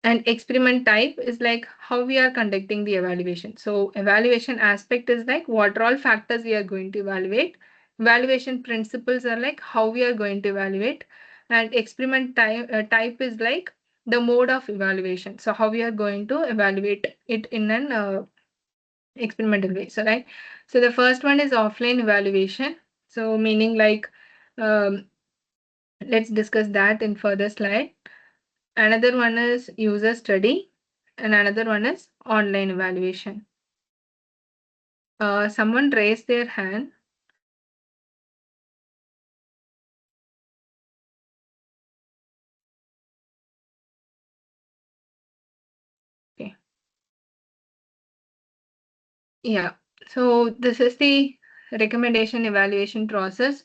And experiment type is like how we are conducting the evaluation. So evaluation aspect is like what are all factors we are going to evaluate. Evaluation principles are like how we are going to evaluate. And experiment type is like the mode of evaluation. So how we are going to evaluate it in an experimental way. So right. So the first one is offline evaluation. So meaning like let's discuss that in further slide. Another one is user study, and another one is online evaluation. Someone raised their hand. Okay. Yeah. So this is the recommendation evaluation process.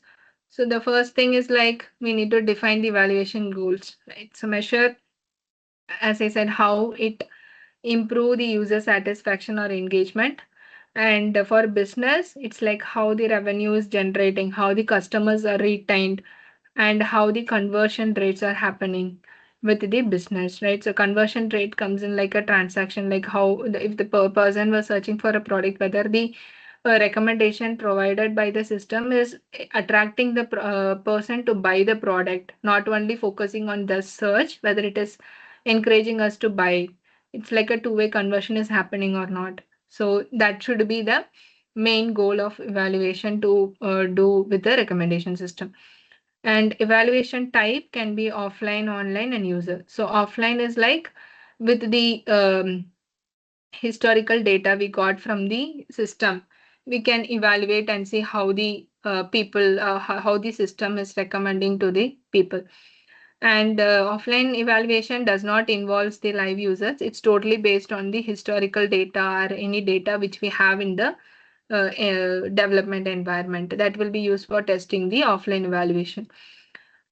So the first thing is like we need to define the evaluation goals, right? So measure, as I said, how it improve the user satisfaction or engagement. And for business, it's like how the revenue is generating, how the customers are retained, and how the conversion rates are happening with the business, right? So conversion rate comes in like a transaction, like how if the person was searching for a product, whether the recommendation provided by the system is attracting the person to buy the product, not only focusing on the search, whether it is encouraging us to buy. It's like a two-way conversion is happening or not. So that should be the main goal of evaluation to do with the recommendation system. And evaluation type can be offline, online, and user. So offline is like with the historical data we got from the system, we can evaluate and see how the people, how the system is recommending to the people. And offline evaluation does not involve the live users. It's totally based on the historical data or any data which we have in the development environment that will be used for testing the offline evaluation.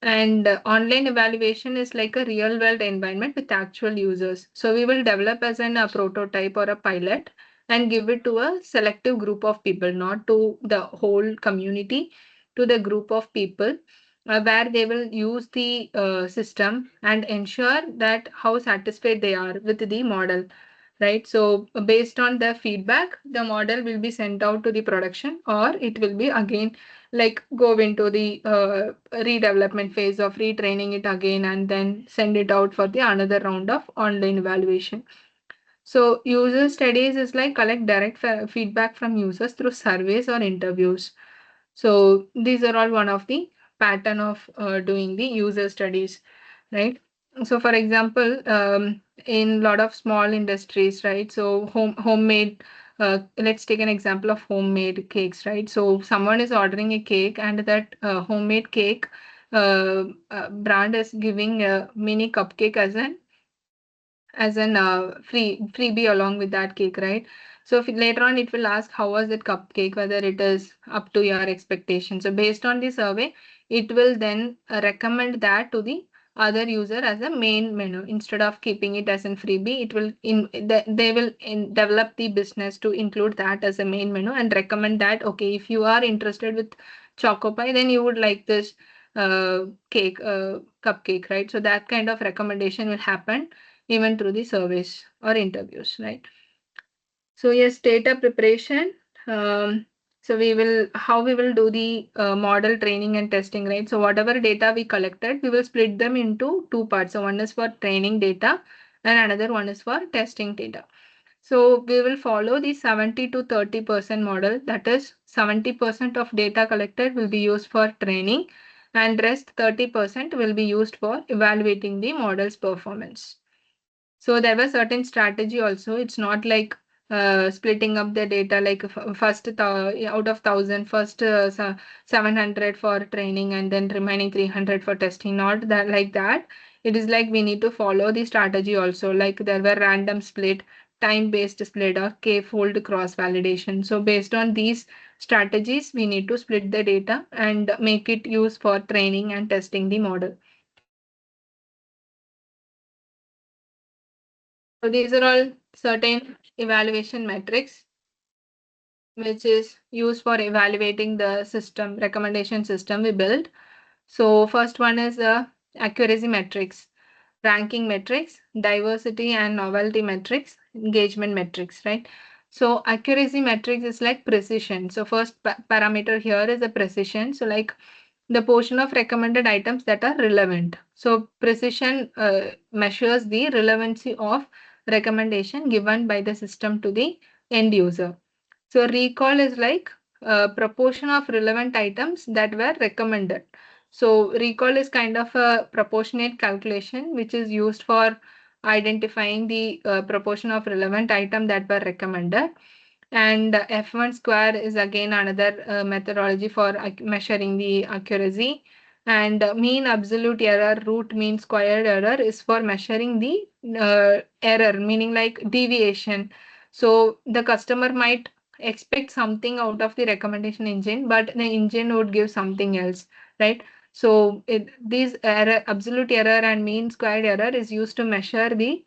And online evaluation is like a real world environment with actual users. So we will develop as a prototype or a pilot and give it to a selective group of people, not to the whole community, to the group of people where they will use the system and ensure that how satisfied they are with the model, right? So based on the feedback, the model will be sent out to the production, or it will be again like go into the redevelopment phase of retraining it again and then send it out for the another round of online evaluation. So user studies is like collect direct feedback from users through surveys or interviews. So these are all one of the pattern of doing the user studies, right? So for example, in a lot of small industries, right? So homemade, let's take an example of homemade cakes, right? So someone is ordering a cake and that homemade cake brand is giving a mini cupcake as an freebie along with that cake, right? So if later on it will ask how was that cupcake, whether it is up to your expectations. So based on the survey, it will then recommend that to the other user as a main menu instead of keeping it as a freebie. It will they will develop the business to include that as a main menu and recommend that, okay, if you are interested with choco pie, then you would like this cupcake, right? So that kind of recommendation will happen even through the surveys or interviews, right? So yes, data preparation. So how we will do the model training and testing, right? So whatever data we collected, we will split them into two parts. So one is for training data and another one is for testing data. So we will follow the 70 to 30% model. That is 70% of data collected will be used for training and rest 30% will be used for evaluating the model's performance. So there was certain strategy also. It's not like splitting up the data like first out of 1,000, first 700 for training and then remaining 300 for testing. Not that like that. It is like we need to follow the strategy also. Like there were random split, time-based split, or k-fold cross-validation. So based on these strategies, we need to split the data and make it use for training and testing the model. So these are all certain evaluation metrics. which is used for evaluating the system, recommendation system we built. So first one is the accuracy metrics, ranking metrics, diversity and novelty metrics, engagement metrics, right? So accuracy metrics is like precision. So first parameter here is the precision. So like the portion of recommended items that are relevant. So precision measures the relevancy of recommendation given by the system to the end user. So recall is like proportion of relevant items that were recommended. So recall is kind of a proportionate calculation which is used for identifying the proportion of relevant item that were recommended. And F1 square is again another methodology for measuring the accuracy. And mean absolute error, root mean squared error is for measuring the error, meaning like deviation. So the customer might expect something out of the recommendation engine, but the engine would give something else, right? So these error, absolute error and mean squared error is used to measure the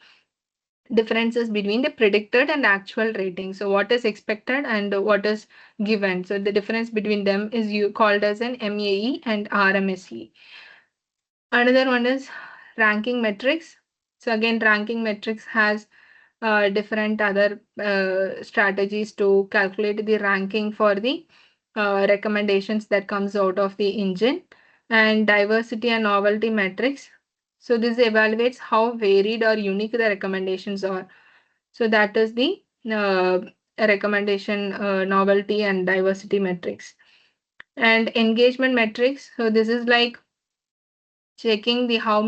differences between the predicted and actual rating. So what is expected and what is given. So the difference between them is called as an MAE and RMSE. Another one is ranking metrics. So again, ranking metrics has different other strategies to calculate the ranking for the recommendations that comes out of the engine, and diversity and novelty metrics. So this evaluates how varied or unique the recommendations are. So that is the recommendation novelty and diversity metrics. And engagement metrics. So this is like checking the how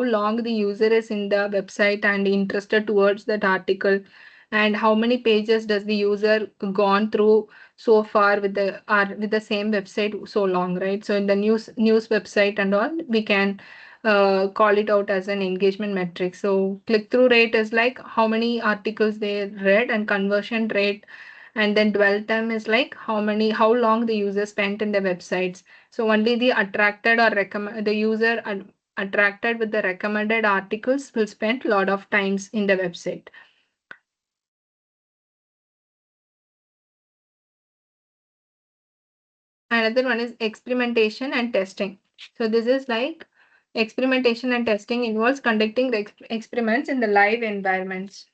long the user is in the website and interested towards that article, and how many pages does the user gone through so far with the same website so long, right? So in the news website and all, we can call it out as an engagement metric. So click-through rate is like how many articles they read, and conversion rate, and then dwell time is like how long the user spent in the websites. So only the attracted or the user attracted with the recommended articles will spend a lot of times in the website. Another one is experimentation and testing. So this is like experimentation and testing involves conducting the experiments in the live environments.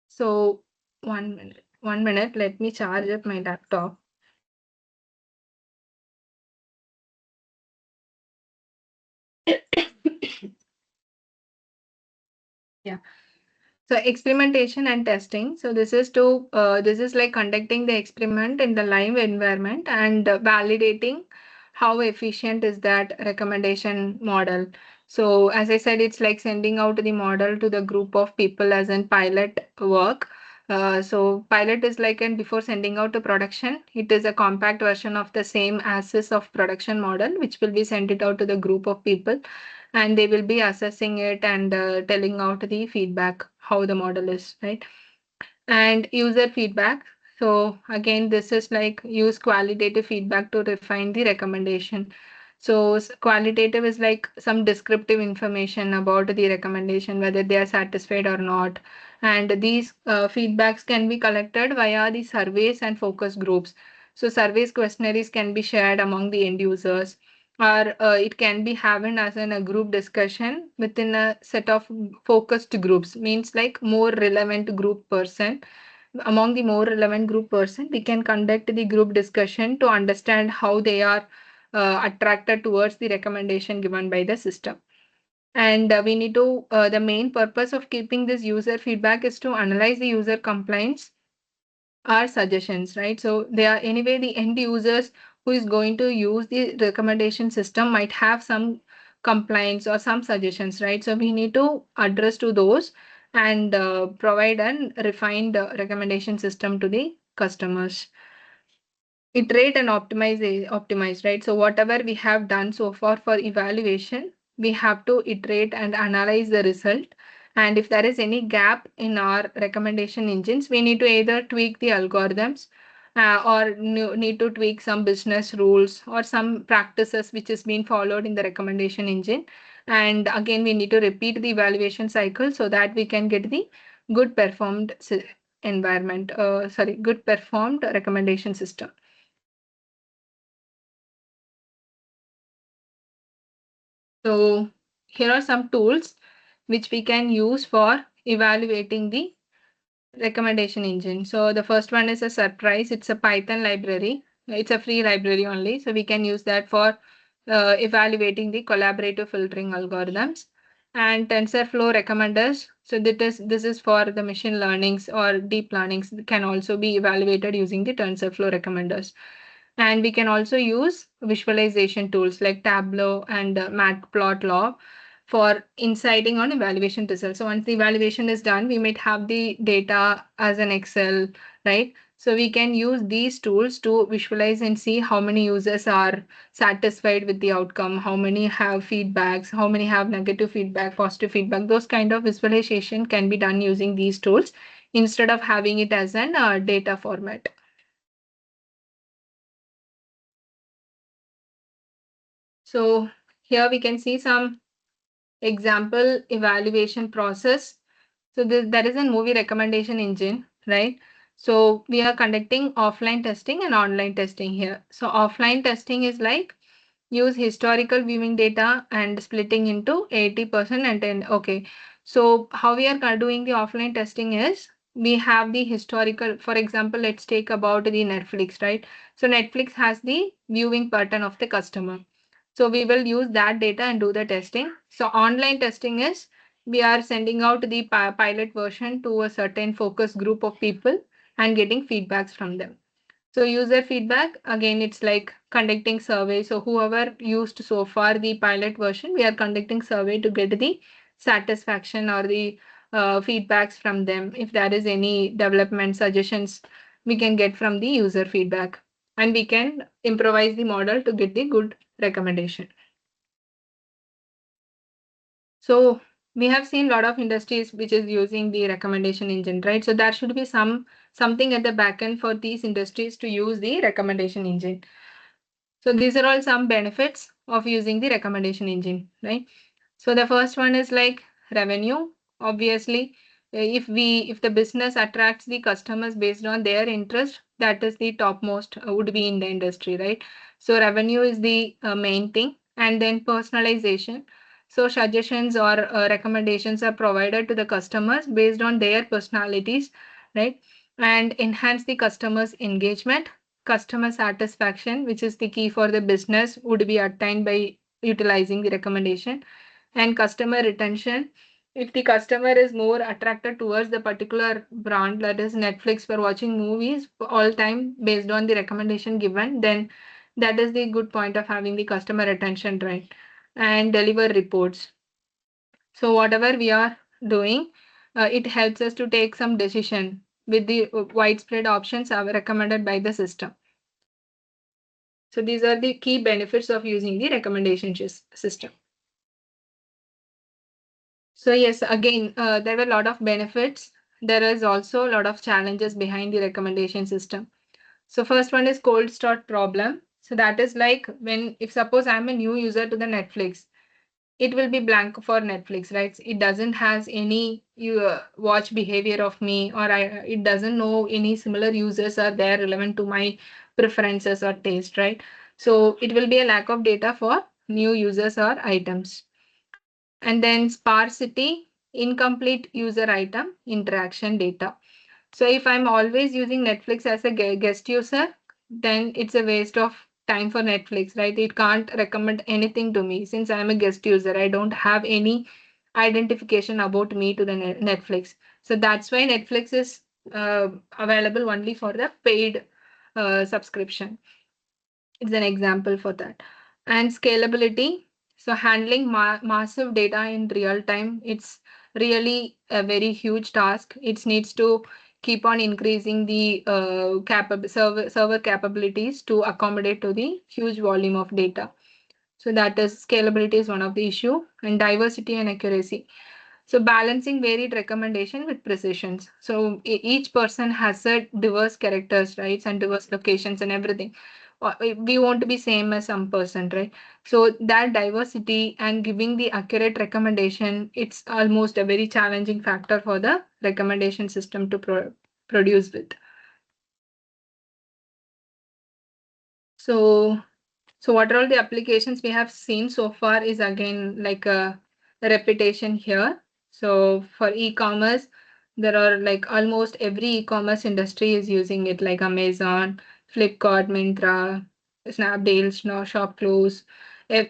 So 1 minute, let me charge up my laptop. Yeah. So experimentation and testing. So this is like conducting the experiment in the live environment and validating how efficient is that recommendation model. So as I said, it's like sending out the model to the group of people as in pilot work. So pilot is like, and before sending out to production, it is a compact version of the same as is of production model, which will be sent it out to the group of people, and they will be assessing it and telling out the feedback, how the model is, right? And user feedback. So again, this is like use qualitative feedback to refine the recommendation. So qualitative is like some descriptive information about the recommendation, whether they are satisfied or not. And these feedbacks can be collected via the surveys and focus groups. So surveys, questionnaires can be shared among the end users, or it can be having as in a group discussion within a set of focused groups, means like more relevant group person. Among the more relevant group person, we can conduct the group discussion to understand how they are attracted towards the recommendation given by the system. And we need to, the main purpose of keeping this user feedback is to analyze the user complaints or suggestions, right? So they are anyway, the end users who is going to use the recommendation system might have some complaints or some suggestions, right? So we need to address to those and provide and refine the recommendation system to the customers. Iterate and optimize, right? So whatever we have done so far for evaluation, we have to iterate and analyze the result. And if there is any gap in our recommendation engines, we need to either tweak the algorithms or need to tweak some business rules or some practices which is being followed in the recommendation engine. And again, we need to repeat the evaluation cycle so that we can get the good performed good performed recommendation system. So here are some tools which we can use for evaluating the recommendation engine. So the first one is a Surprise. It's a Python library. It's a free library only. So we can use that for evaluating the collaborative filtering algorithms. And TensorFlow recommenders. So this is for the machine learnings or deep learnings can also be evaluated using the TensorFlow recommenders. And we can also use visualization tools like Tableau and Matplotlib for inciting on evaluation results. So once the evaluation is done, we might have the data as an Excel, right? So we can use these tools to visualize and see how many users are satisfied with the outcome, how many have feedbacks, how many have negative feedback, positive feedback. Those kind of visualization can be done using these tools instead of having it as an data format. So here we can see some example evaluation process. So that is a movie recommendation engine, right? So we are conducting offline testing and online testing here. So offline testing is like use historical viewing data and splitting into 80% and 10. Okay. So how we are doing the offline testing is we have the historical, for example, let's take about the Netflix, right? So Netflix has the viewing pattern of the customer. So we will use that data and do the testing. So online testing is we are sending out the pilot version to a certain focus group of people and getting feedbacks from them. So user feedback, again, it's like conducting survey. So whoever used so far the pilot version, we are conducting survey to get the satisfaction or the feedbacks from them. If there is any development suggestions, we can get from the user feedback and we can improvise the model to get the good recommendation. So we have seen a lot of industries which is using the recommendation engine, right? So there should be something at the back end for these industries to use the recommendation engine. So these are all some benefits of using the recommendation engine, right? So the first one is like revenue. Obviously, if the business attracts the customers based on their interest, that is the topmost would be in the industry, right? So revenue is the main thing, and then personalization. So suggestions or recommendations are provided to the customers based on their personalities, right? And enhance the customers' engagement. Customer satisfaction, which is the key for the business, would be attained by utilizing the recommendation. And customer retention, if the customer is more attracted towards the particular brand, that is Netflix, for watching movies all time based on the recommendation given, then that is the good point of having the customer retention, right? And deliver reports. So whatever we are doing, it helps us to take some decision with the widespread options are recommended by the system. So these are the key benefits of using the recommendation system. So yes, again, there were a lot of benefits. There is also a lot of challenges behind the recommendation system. So first one is cold start problem. So that is like if suppose I'm a new user to the Netflix, it will be blank for Netflix, right? It doesn't has any watch behavior of me, or it doesn't know any similar users are there relevant to my preferences or taste, right? So it will be a lack of data for new users or items. And then sparsity, incomplete user item interaction data. So if I'm always using Netflix as a guest user, then it's a waste of time for Netflix, right? It can't recommend anything to me since I'm a guest user. I don't have any identification about me to the Netflix. So that's why Netflix is available only for the paid subscription. It's an example for that. And scalability. So handling massive data in real time, it's really a very huge task. It needs to keep on increasing the server capabilities to accommodate to the huge volume of data. So that is scalability is one of the issue, and diversity and accuracy. So balancing varied recommendation with precisions. So each person has a diverse characters, right, and diverse locations and everything. we want to be same as some person, right? So that diversity and giving the accurate recommendation, it's almost a very challenging factor for the recommendation system to produce with. So what are all the applications we have seen so far is again like a repetition here. So for e-commerce, there are like almost every e-commerce industry is using it, like Amazon, Flipkart, Myntra, Snapdeal, ShopClose.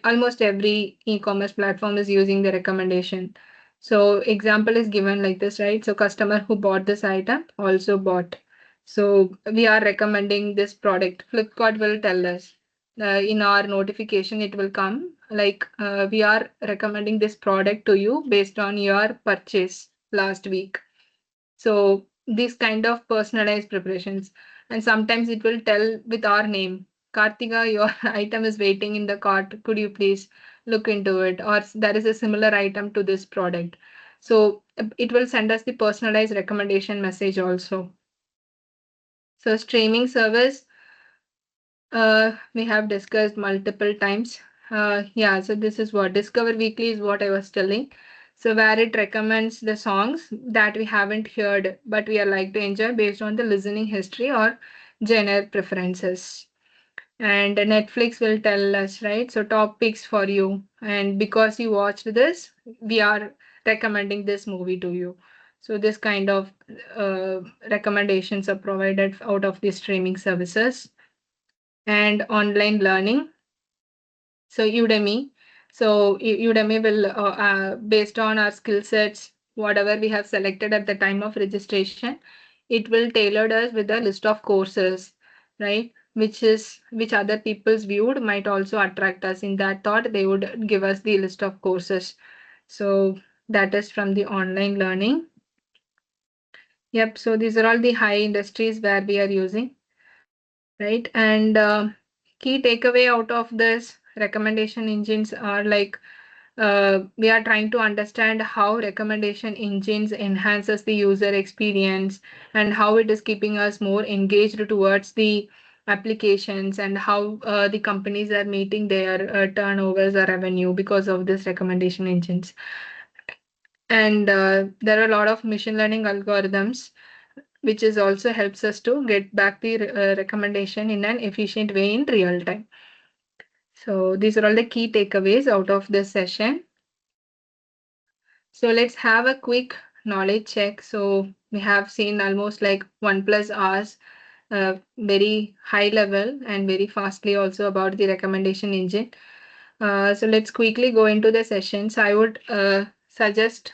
Almost every e-commerce platform is using the recommendation. So example is given like this, right? So customer who bought this item also bought. So we are recommending this product. Flipkart will tell us in our notification, it will come like we are recommending this product to you based on your purchase last week. So these kind of personalized preparations, and sometimes it will tell with our name, Kartika, your item is waiting in the cart, could you please look into it, or there is a similar item to this product. So it will send us the personalized recommendation message also. So streaming service, we have discussed multiple times. Yeah, so this is what Discover Weekly is what I was telling. So where it recommends the songs that we haven't heard, but we are like to enjoy based on the listening history or genre preferences. And Netflix will tell us, right? So top picks for you. And because you watched this, we are recommending this movie to you. So this kind of recommendations are provided out of the streaming services. And online learning. So Udemy. So Udemy will, based on our skill sets, whatever we have selected at the time of registration, it will tailor us with a list of courses, right? Which other people's viewed might also attract us. In that thought, they would give us the list of courses. So that is from the online learning. Yep. So these are all the high industries where we are using, right? And key takeaway out of this recommendation engines are like we are trying to understand how recommendation engines enhances the user experience and how it is keeping us more engaged towards the applications, and how the companies are meeting their turnovers or revenue because of this recommendation engines. And there are a lot of machine learning algorithms which is also helps us to get back the recommendation in an efficient way in real time. So these are all the key takeaways out of this session. So let's have a quick knowledge check. So we have seen almost like 1+ hours, very high level and very fastly also about the recommendation engine. So let's quickly go into the session. So I would suggest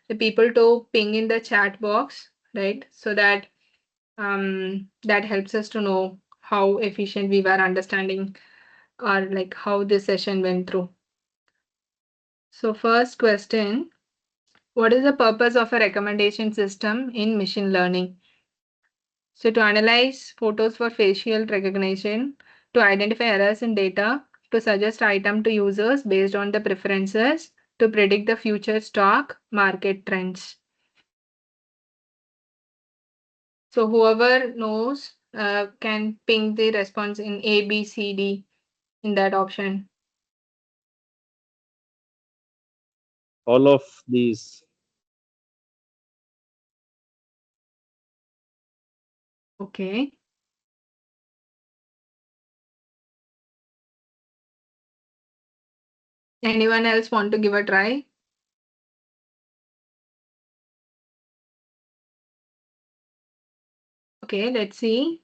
the people to ping in the chat box, right? So that that helps us to know how efficient we were understanding, or like how this session went through. So first question, what is the purpose of a recommendation system in machine learning? So to analyze photos for facial recognition, to identify errors in data, to suggest item to users based on the preferences, to predict the future stock market trends. So whoever knows can ping the response in A, B, C, D in that option. All of these. Okay. Anyone else want to give a try? Okay, let's see.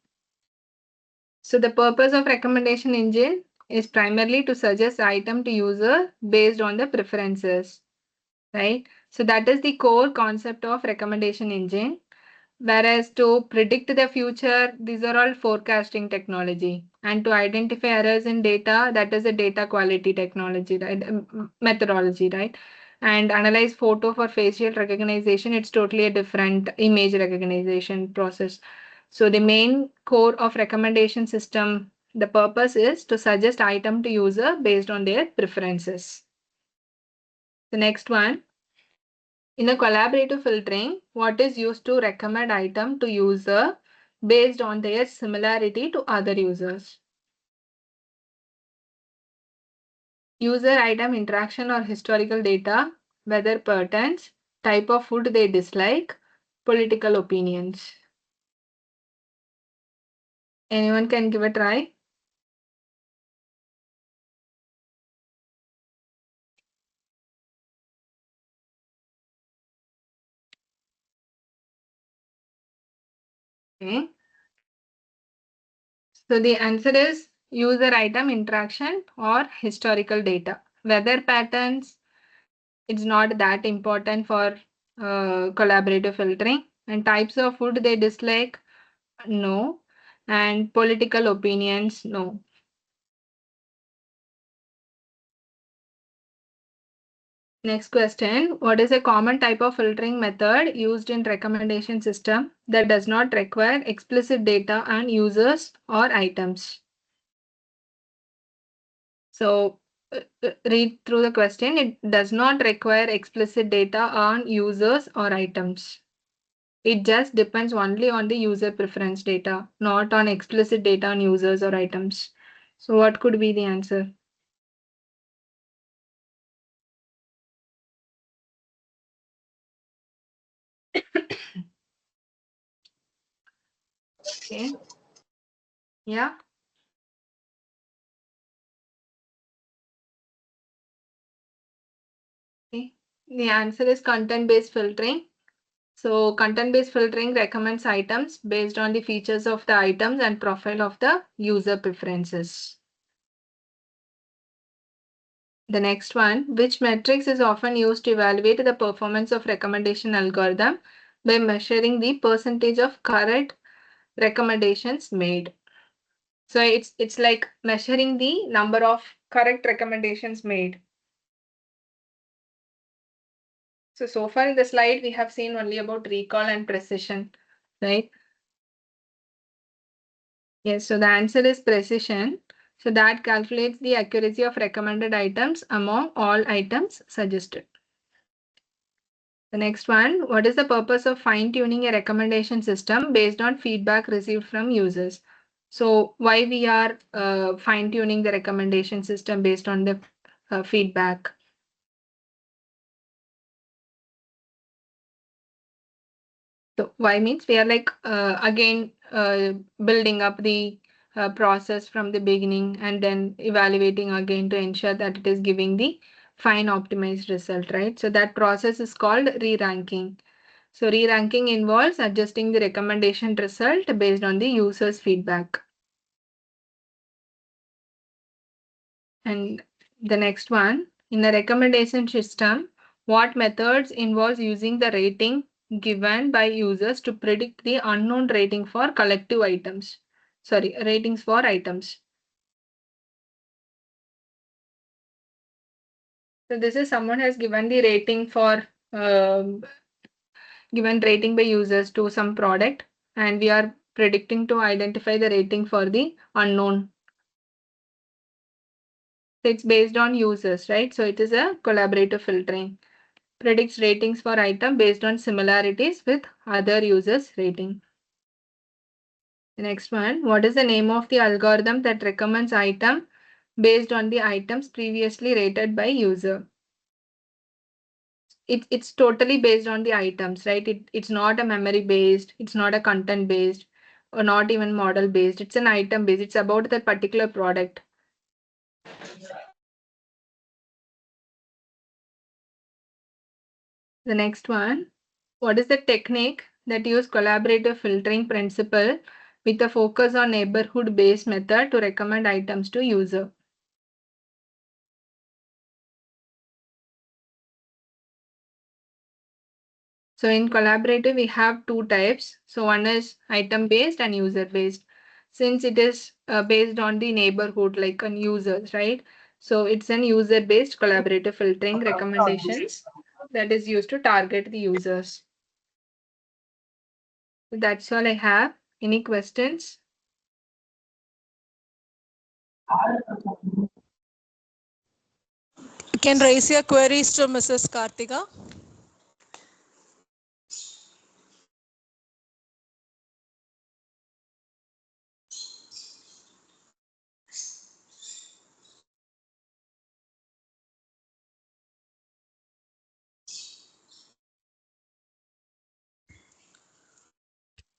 So the purpose of recommendation engine is primarily to suggest item to user based on the preferences, right? So that is the core concept of recommendation engine. Whereas to predict the future, these are all forecasting technology. And to identify errors in data, that is a data quality technology, right? Methodology, right? And analyze photo for facial recognition, it's totally a different image recognition process. So the main core of recommendation system, the purpose is to suggest item to user based on their preferences. The next one, in a collaborative filtering, what is used to recommend item to user based on their similarity to other users? user item interaction or historical data, weather patterns, type of food they dislike, political opinions. Anyone can give a try? Okay. So the answer is user item interaction or historical data. Weather patterns, it's not that important for collaborative filtering. And types of food they dislike, no. And political opinions, no. Next question, what is a common type of filtering method used in recommendation system that does not require explicit data on users or items? So read through the question. It does not require explicit data on users or items. It just depends only on the user preference data, not on explicit data on users or items. So what could be the answer? Okay. Yeah. Okay. The answer is content-based filtering. So content-based filtering recommends items based on the features of the items and profile of the user preferences. The next one, which metrics is often used to evaluate the performance of recommendation algorithm by measuring the percentage of correct recommendations made. So it's like measuring the number of correct recommendations made. So far in the slide, we have seen only about recall and precision, right? Yes, so the answer is precision. So that calculates the accuracy of recommended items among all items suggested. The next one, what is the purpose of fine-tuning a recommendation system based on feedback received from users? So why we are fine-tuning the recommendation system based on the feedback? So why means we are like again building up the process from the beginning and then evaluating again to ensure that it is giving the fine optimized result, right? So that process is called re-ranking. So re-ranking involves adjusting the recommendation result based on the user's feedback. And the next one, in the recommendation system, what methods involves using the rating given by users to predict the unknown rating for collective items? Sorry, ratings for items. So this is someone has given the rating for given rating by users to some product, and we are predicting to identify the rating for the unknown. So it's based on users, right? So it is a collaborative filtering. Predicts ratings for item based on similarities with other users' rating. The next one, what is the name of the algorithm that recommends item based on the items previously rated by user? It's totally based on the items, right? It's not a memory based, it's not a content based, or not even model based. It's an item based. It's about that particular product. The next one, what is the technique that use collaborative filtering principle with a focus on neighborhood based method to recommend items to user? So in collaborative, we have two types. So one is item based and user based. Since it is based on the neighborhood, like on users, right? So it's an user based collaborative filtering recommendations that is used to target the users. So that's all I have. Any questions? You can raise your queries to Mrs. Kartika.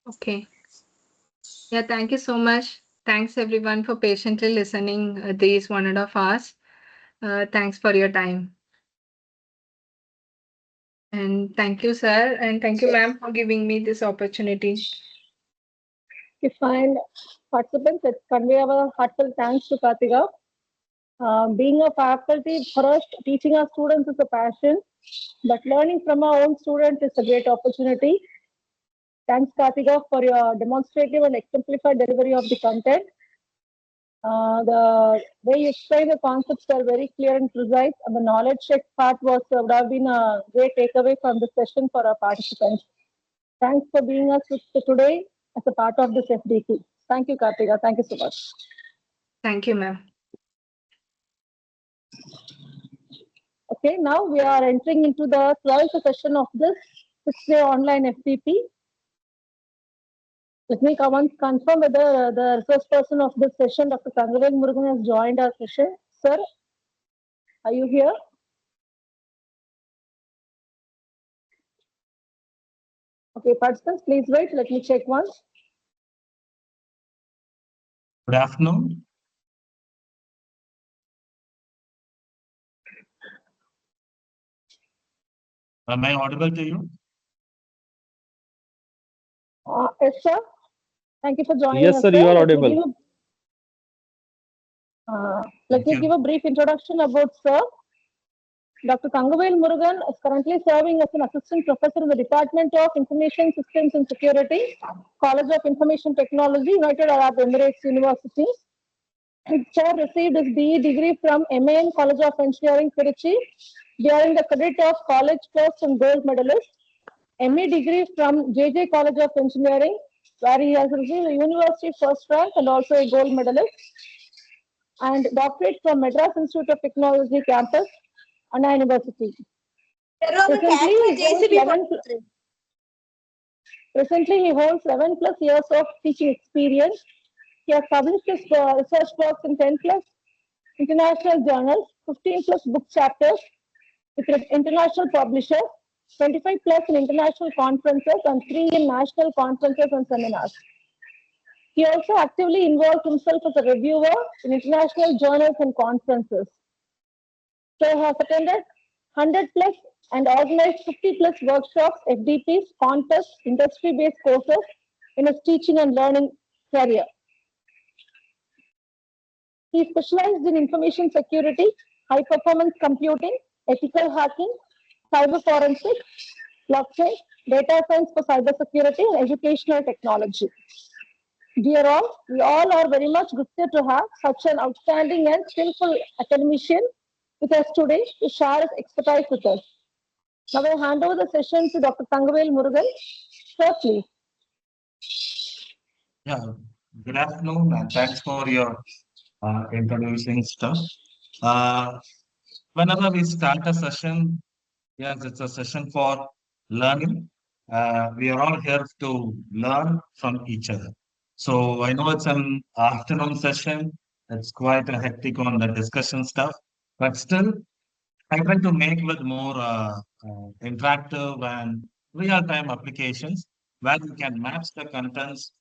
Okay. Yeah, thank you so much. Thanks everyone for patiently listening these 1.5 hours. Thanks for your time. And thank you, sir. And thank you, ma'am, for giving me this opportunity. We find participants that convey our heartfelt thanks to Kartika. Being a faculty, first teaching our students is a passion, but learning from our own students is a great opportunity. Thanks, Kartika, for your demonstrative and exemplified delivery of the content. The way you explain the concepts are very clear and precise, and the knowledge check part would have been a great takeaway from the session for our participants. Thanks for being us with today as a part of this FDP. Thank you, Kartika. Thank you so much. Thank you, ma'am. Okay, now we are entering into the 12th session of this 6-day online FDP. Let me once confirm whether the resource person of this session, Dr. Thangavel Murugan, has joined our session. Sir, are you here? Okay, participants, please wait. Let me check once. Good afternoon. Am I audible to you? Yes, sir. Thank you for joining Yes, us. sir, you are audible. Let me give a brief introduction about sir. Dr. Thangavel Murugan is currently serving as an assistant professor in the Department of Information Systems and Security, College of Information Technology, United Arab Emirates University. Sir received his BE degree from MAN College of Engineering, Tiruchi, during the credit of College First and Gold Medalist. ME degree from JJ College of Engineering, where he has received a University First Rank and also a Gold Medalist. And doctorate from Madras Institute of Technology campus, Anna University. Presently, he holds 11 plus years of teaching experience. He has published his research works in 10 plus international journals, 15 plus book chapters with international publishers, 25 plus in international conferences, and 3 in national conferences and seminars. He also actively involves himself as a reviewer in international journals and conferences. So he has attended 100 plus and organized 50 plus workshops, FDPs, contests, industry-based courses in his teaching and learning career. He specialized in information security, high-performance computing, ethical hacking, cyber forensics, blockchain, data science for cybersecurity, and educational technology. Dear all, we all are very much gifted to have such an outstanding and skillful academician with us today to share his expertise with us. Now I hand over the session to Dr. Thangavel Murugan. Sir, please. Yeah, good afternoon and thanks for your introducing stuff. Whenever we start a session, yes, it's a session for learning. We are all here to learn from each other. So I know it's an afternoon session. It's quite a hectic on the discussion stuff, but still I try to make with more interactive and real-time applications where you can match the contents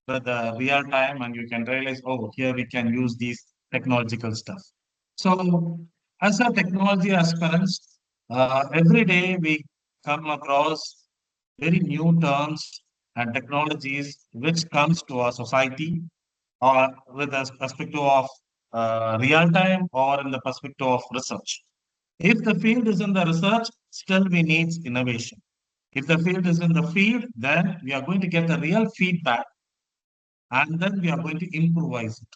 with the real time and you can realize, oh, here we can use these technological stuff. So as a technology aspirants, every day we come across very new terms and technologies which comes to our society or with a perspective of real time or in the perspective of research. If the field is in the research, still we need innovation. If the field is in the field, then we are going to get the real feedback and then we are going to improvise it.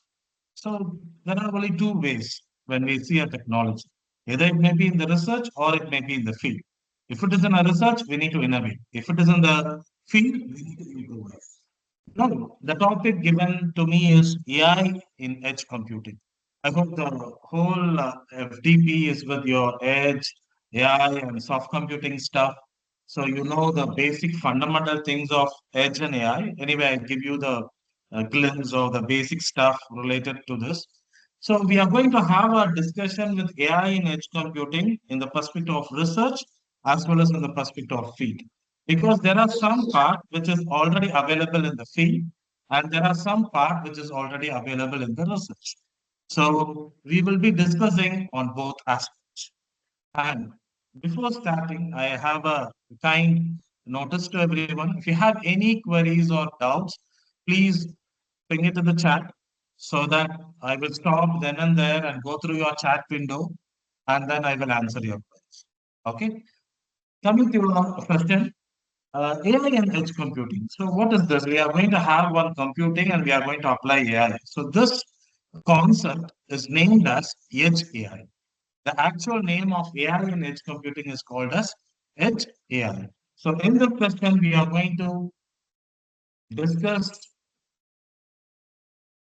So there are only two ways when we see a technology. Either it may be in the research or it may be in the field. If it is in a research, we need to innovate. If it is in the field, we need to improvise. Now, the topic given to me is AI in edge computing. I hope the whole FDP is with your edge, AI, and soft computing stuff. So you know the basic fundamental things of edge and AI. Anyway, I'll give you the glimpse of the basic stuff related to this. So we are going to have a discussion with AI in edge computing in the perspective of research as well as in the perspective of field. Because there are some part which is already available in the field, and there are some part which is already available in the research. So we will be discussing on both aspects. And before starting, I have a kind notice to everyone. If you have any queries or doubts, please ping it in the chat so that I will stop then and there and go through your chat window, and then I will answer your queries. Okay. Coming to your question, AI and edge computing. So what is this? We are going to have one computing and we are going to apply AI. So this concept is named as edge AI. The actual name of AI and edge computing is called as edge AI. So in this question, we are going to discuss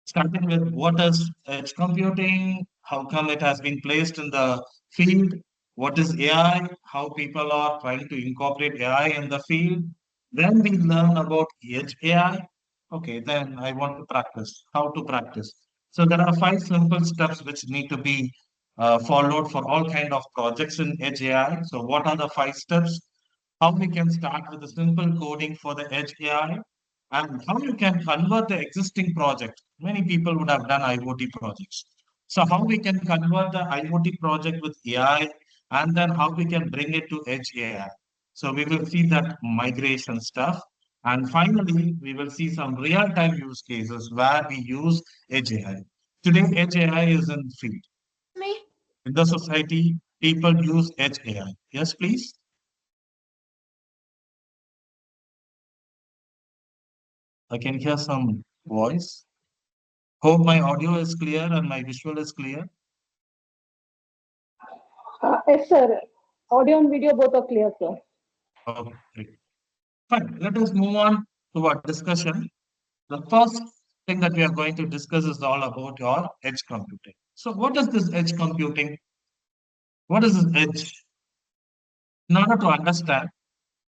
starting with what is edge computing, how come it has been placed in the field, what is AI, how people are trying to incorporate AI in the field. Then we learn about edge AI. Okay, then I want to practice, how to practice. So there are 5 simple steps which need to be followed for all kind of projects in edge AI. So what are the 5 steps? How we can start with a simple coding for the edge AI, and how you can convert the existing project. Many people would have done IoT projects. So how we can convert the IoT project with AI, and then how we can bring it to edge AI. So we will see that migration stuff. And finally, we will see some real-time use cases where we use edge AI. Today, edge AI is in field. In the society, people use edge AI. Yes, please. I can hear some voice. Hope my audio is clear and my visual is clear. Yes, sir. Audio and video both are clear, sir. Okay, great. Fine. Let us move on to our discussion. The first thing that we are going to discuss is all about your edge computing. So what is this edge computing? What is this edge? In order to understand,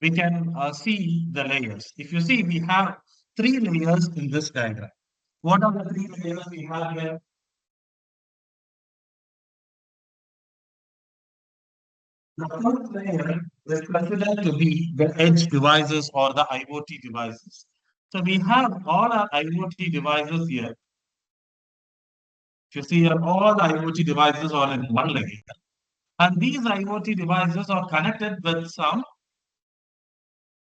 we can see the layers. If you see, we have 3 layers in this diagram. What are the 3 layers we have here? The first layer is considered to be the edge devices or the IoT devices. So we have all our IoT devices here. If you see here, all the IoT devices are in one layer. And these IoT devices are connected with some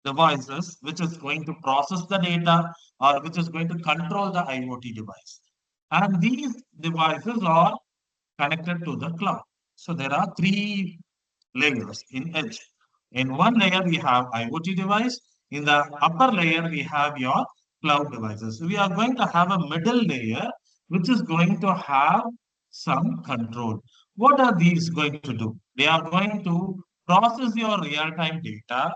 devices which is going to process the data or which is going to control the IoT device. And these devices are connected to the cloud. So there are 3 layers in edge. In one layer, we have IoT device. In the upper layer, we have your cloud devices. So we are going to have a middle layer, which is going to have some control. What are these going to do? They are going to process your real-time data,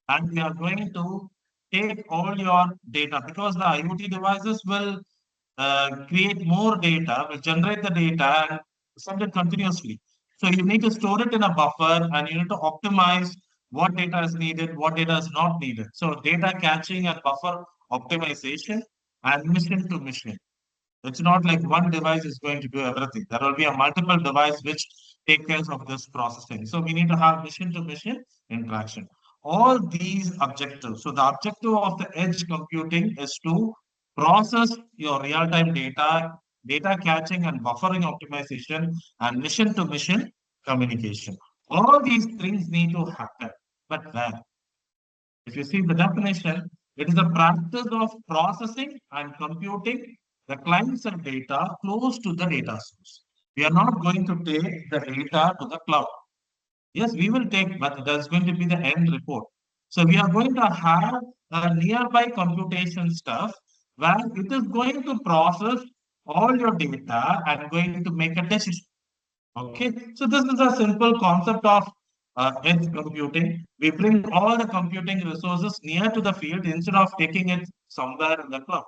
and we are going to take all your data, because the IoT devices will create more data, will generate the data and send it continuously. So you need to store it in a buffer, and you need to optimize what data is needed, what data is not needed. So data catching and buffer optimization and mission to mission. It's not like one device is going to do everything. There will be a multiple device which take care of this processing. So we need to have mission to mission interaction. All these objectives. So the objective of the edge computing is to process your real-time data, data catching and buffering optimization, and mission to mission communication. All these things need to happen. But where? If you see the definition, it is the practice of processing and computing the client-side data close to the data source. We are not going to take the data to the cloud. Yes, we will take, but that's going to be the end report. So we are going to have a nearby computation stuff where it is going to process all your data and going to make a decision. Okay, so this is a simple concept of edge computing. We bring all the computing resources near to the field instead of taking it somewhere in the cloud,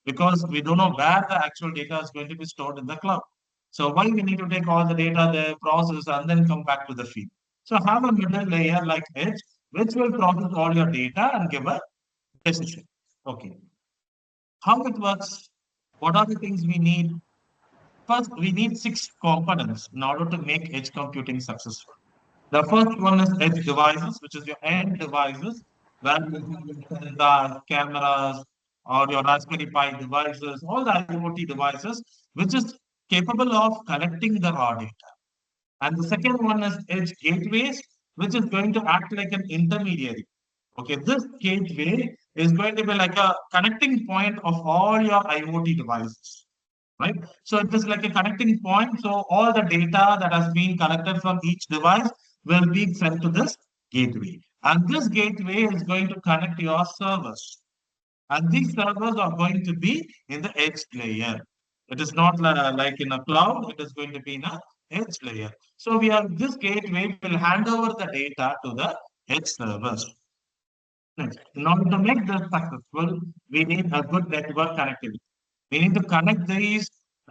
because we don't know where the actual data is going to be stored in the cloud. So why we need to take all the data there, process, and then come back to the field. So have a middle layer like edge, which will process all your data and give a decision. Okay. How it works? What are the things we need? First, we need 6 components in order to make edge computing successful. The first one is edge devices, which is your end devices. where you have sensors, cameras, or your Raspberry Pi devices, all the IoT devices, which is capable of collecting the raw data. And the second one is edge gateways, which is going to act like an intermediary. Okay, this gateway is going to be like a connecting point of all your IoT devices, right? So it is like a connecting point. So all the data that has been collected from each device will be sent to this gateway. And this gateway is going to connect your servers. And these servers are going to be in the edge layer. It is not like in a cloud, it is going to be in a edge layer. So we have this gateway will hand over the data to the edge servers. Next, in order to make this successful, we need a good network connectivity. We need to connect these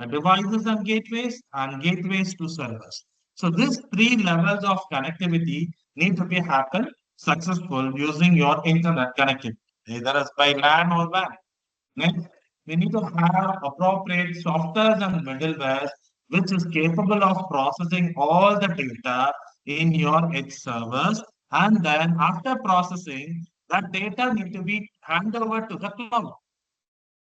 devices and gateways to servers. So these three levels of connectivity need to be happen successful using your internet connectivity, either as by LAN or WAN. Next, we need to have appropriate softwares and middlewares which is capable of processing all the data in your edge servers. And then after processing, that data need to be handed over to the cloud,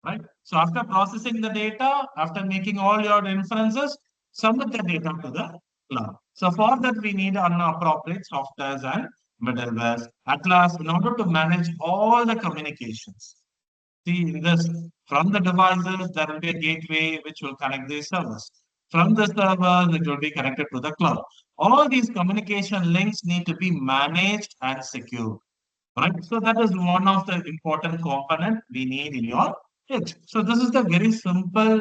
right? So after processing the data, after making all your inferences, submit the data to the cloud. So for that, we need an appropriate softwares and middlewares. At last, in order to manage all the communications, see in this, from the devices, there will be a gateway which will connect these servers. From the servers, it will be connected to the cloud. All these communication links need to be managed and secured, right? So that is one of the important component we need in your edge. So this is the very simple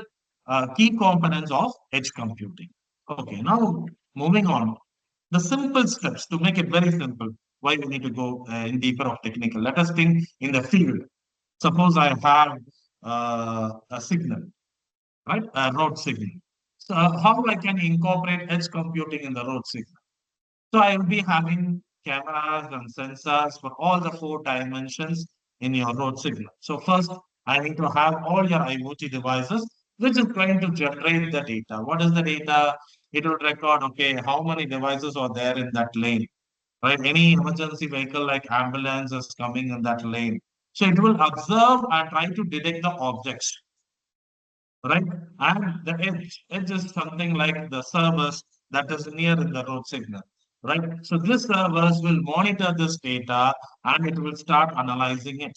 key components of edge computing. Okay, now moving on. The simple steps to make it very simple. Why we need to go in deeper of technical? Let us think in the field. Suppose I have a signal, right? A road signal. So how I can incorporate edge computing in the road signal? So I will be having cameras and sensors for all the 4 dimensions in your road signal. So first, I need to have all your IoT devices, which is going to generate the data. What is the data? It will record, okay, how many devices are there in that lane, right? Any emergency vehicle like ambulance is coming in that lane. So it will observe and try to detect the objects, right? And the edge is something like the servers that is near in the road signal, right? So this servers will monitor this data and it will start analyzing it.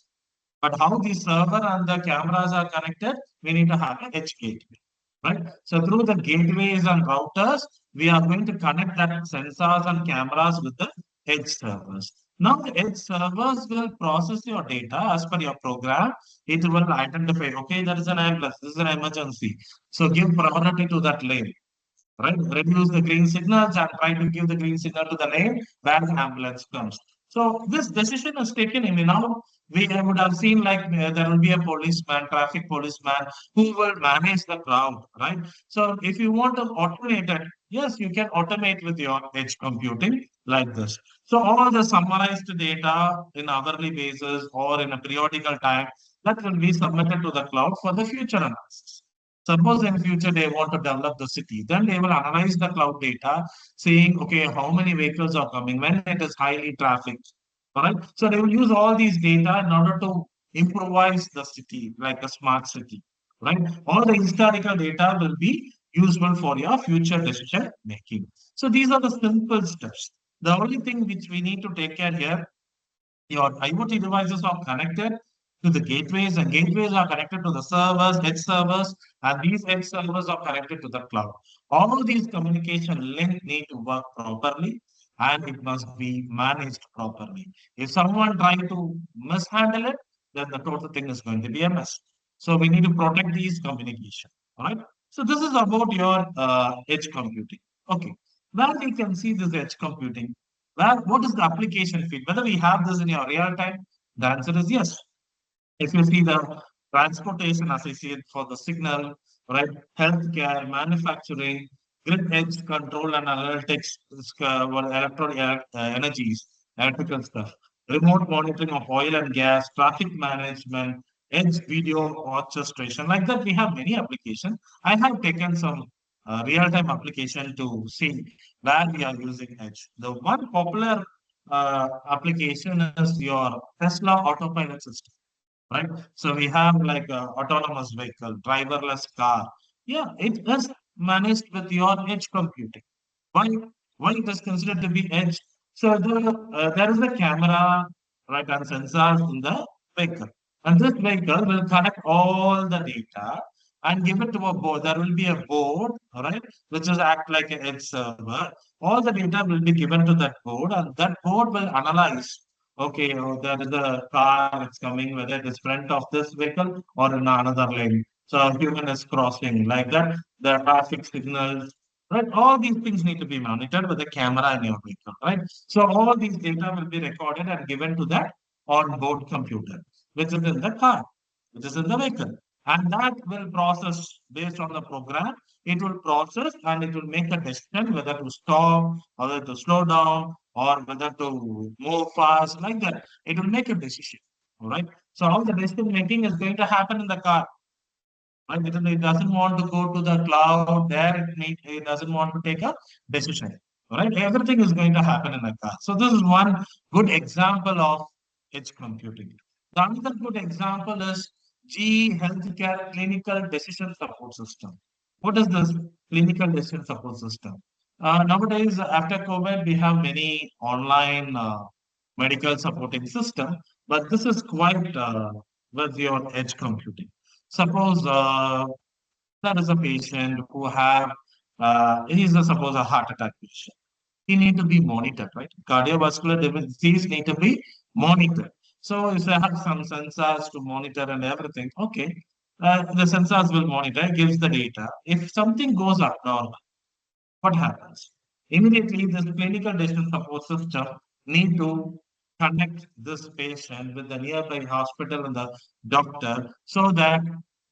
But how the server and the cameras are connected, we need to have an edge gateway, right? So through the gateways and routers, we are going to connect that sensors and cameras with the edge servers. Now the edge servers will process your data as per your program. It will identify, okay, there is an ambulance, this is an emergency. So give priority to that lane, right? Reduce the green signals and try to give the green signal to the lane where the ambulance comes. So this decision is taken in now. We would have seen like there will be a policeman, traffic policeman, who will manage the crowd, right? So if you want to automate it, yes, you can automate with your edge computing like this. So all the summarized data in hourly basis or in a periodical time that will be submitted to the cloud for the future analysis. Suppose in future they want to develop the city, then they will analyze the cloud data, saying, okay, how many vehicles are coming, when it is highly trafficked, all right? So they will use all these data in order to improvise the city, like a smart city, right? All the historical data will be useful for your future decision making. So these are the simple steps. The only thing which we need to take care here, your IoT devices are connected to the gateways, and gateways are connected to the servers, edge servers, and these edge servers are connected to the cloud. All of these communication links need to work properly and it must be managed properly. If someone trying to mishandle it, then the total thing is going to be a mess. So we need to protect these communication. All right. So this is about your edge computing. Okay. Where we can see this edge computing, well, what is the application field? Whether we have this in your real time, the answer is yes. If you see the transportation associated for the signal, right? Healthcare, manufacturing, grid edge control and analytics, energies, electrical stuff, remote monitoring of oil and gas, traffic management, edge video orchestration. Like that, we have many applications. I have taken some real-time application to see where we are using edge. The one popular application is your Tesla autopilot system, right? So we have like a autonomous vehicle, driverless car. Yeah, it is managed with your edge computing. Why? Why it is considered to be edge? So there is a camera, right, and sensors in the vehicle, and this vehicle will collect all the data and give it to a board. There will be a board, right, which is act like an edge server. All the data will be given to that board, and that board will analyze. Okay, oh, there is a car that's coming, whether it is front of this vehicle or in another lane. So a human is crossing like that. The traffic signals, right? All these things need to be monitored with a camera in your vehicle, right? So all these data will be recorded and given to that on-board computer, which is in the car, which is in the vehicle. And that will process based on the program. It will process and it will make a decision whether to stop, whether to slow down, or whether to move fast, like that. It will make a decision. All right. So how the decision making is going to happen in the car. Right? It doesn't want to go to the cloud there. It doesn't want to take a decision. All right. Everything is going to happen in a car. So this is one good example of edge computing. The another good example is GE Healthcare Clinical Decision Support System. What is this clinical decision support system? Nowadays, after COVID, we have many online medical supporting system, but this is quite with your edge computing. Suppose there is a patient who have suppose a heart attack patient. He need to be monitored, right? Cardiovascular disease need to be monitored. So if they have some sensors to monitor and everything, okay, the sensors will monitor, gives the data. If something goes abnormal, what happens? Immediately, this clinical decision support system need to connect this patient with the nearby hospital and the doctor so that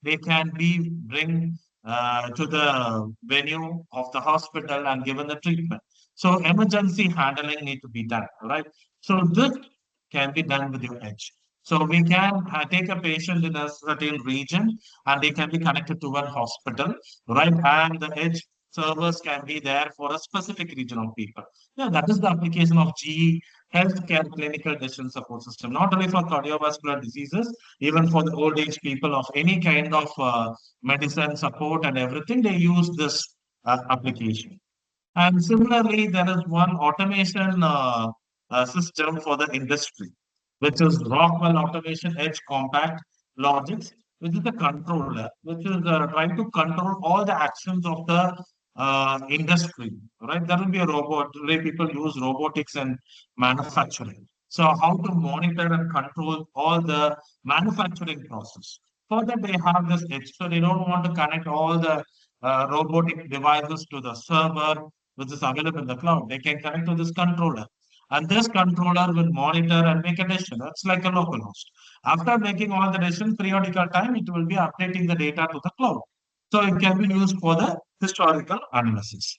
they can be bring to the venue of the hospital and given the treatment. So emergency handling need to be done, right? So this can be done with your edge. So we can take a patient in a certain region and they can be connected to one hospital, right? And the edge servers can be there for a specific region of people. Yeah, that is the application of GE Healthcare Clinical Decision Support System, not only for cardiovascular diseases, even for the old age people of any kind of medicine support and everything, they use this application. And similarly, there is one automation system for the industry, which is Rockwell Automation Edge Compact Logics, which is the controller, which is trying to control all the actions of the industry, right? There will be a robot. Today, people use robotics and manufacturing. So, how to monitor and control all the manufacturing process. For that, they have this edge. So, they don't want to connect all the robotic devices to the server, which is available in the cloud. They can connect to this controller. And this controller will monitor and make a decision. That's like a local host. After making all the decisions, periodical time, it will be updating the data to the cloud. So it can be used for the historical analysis.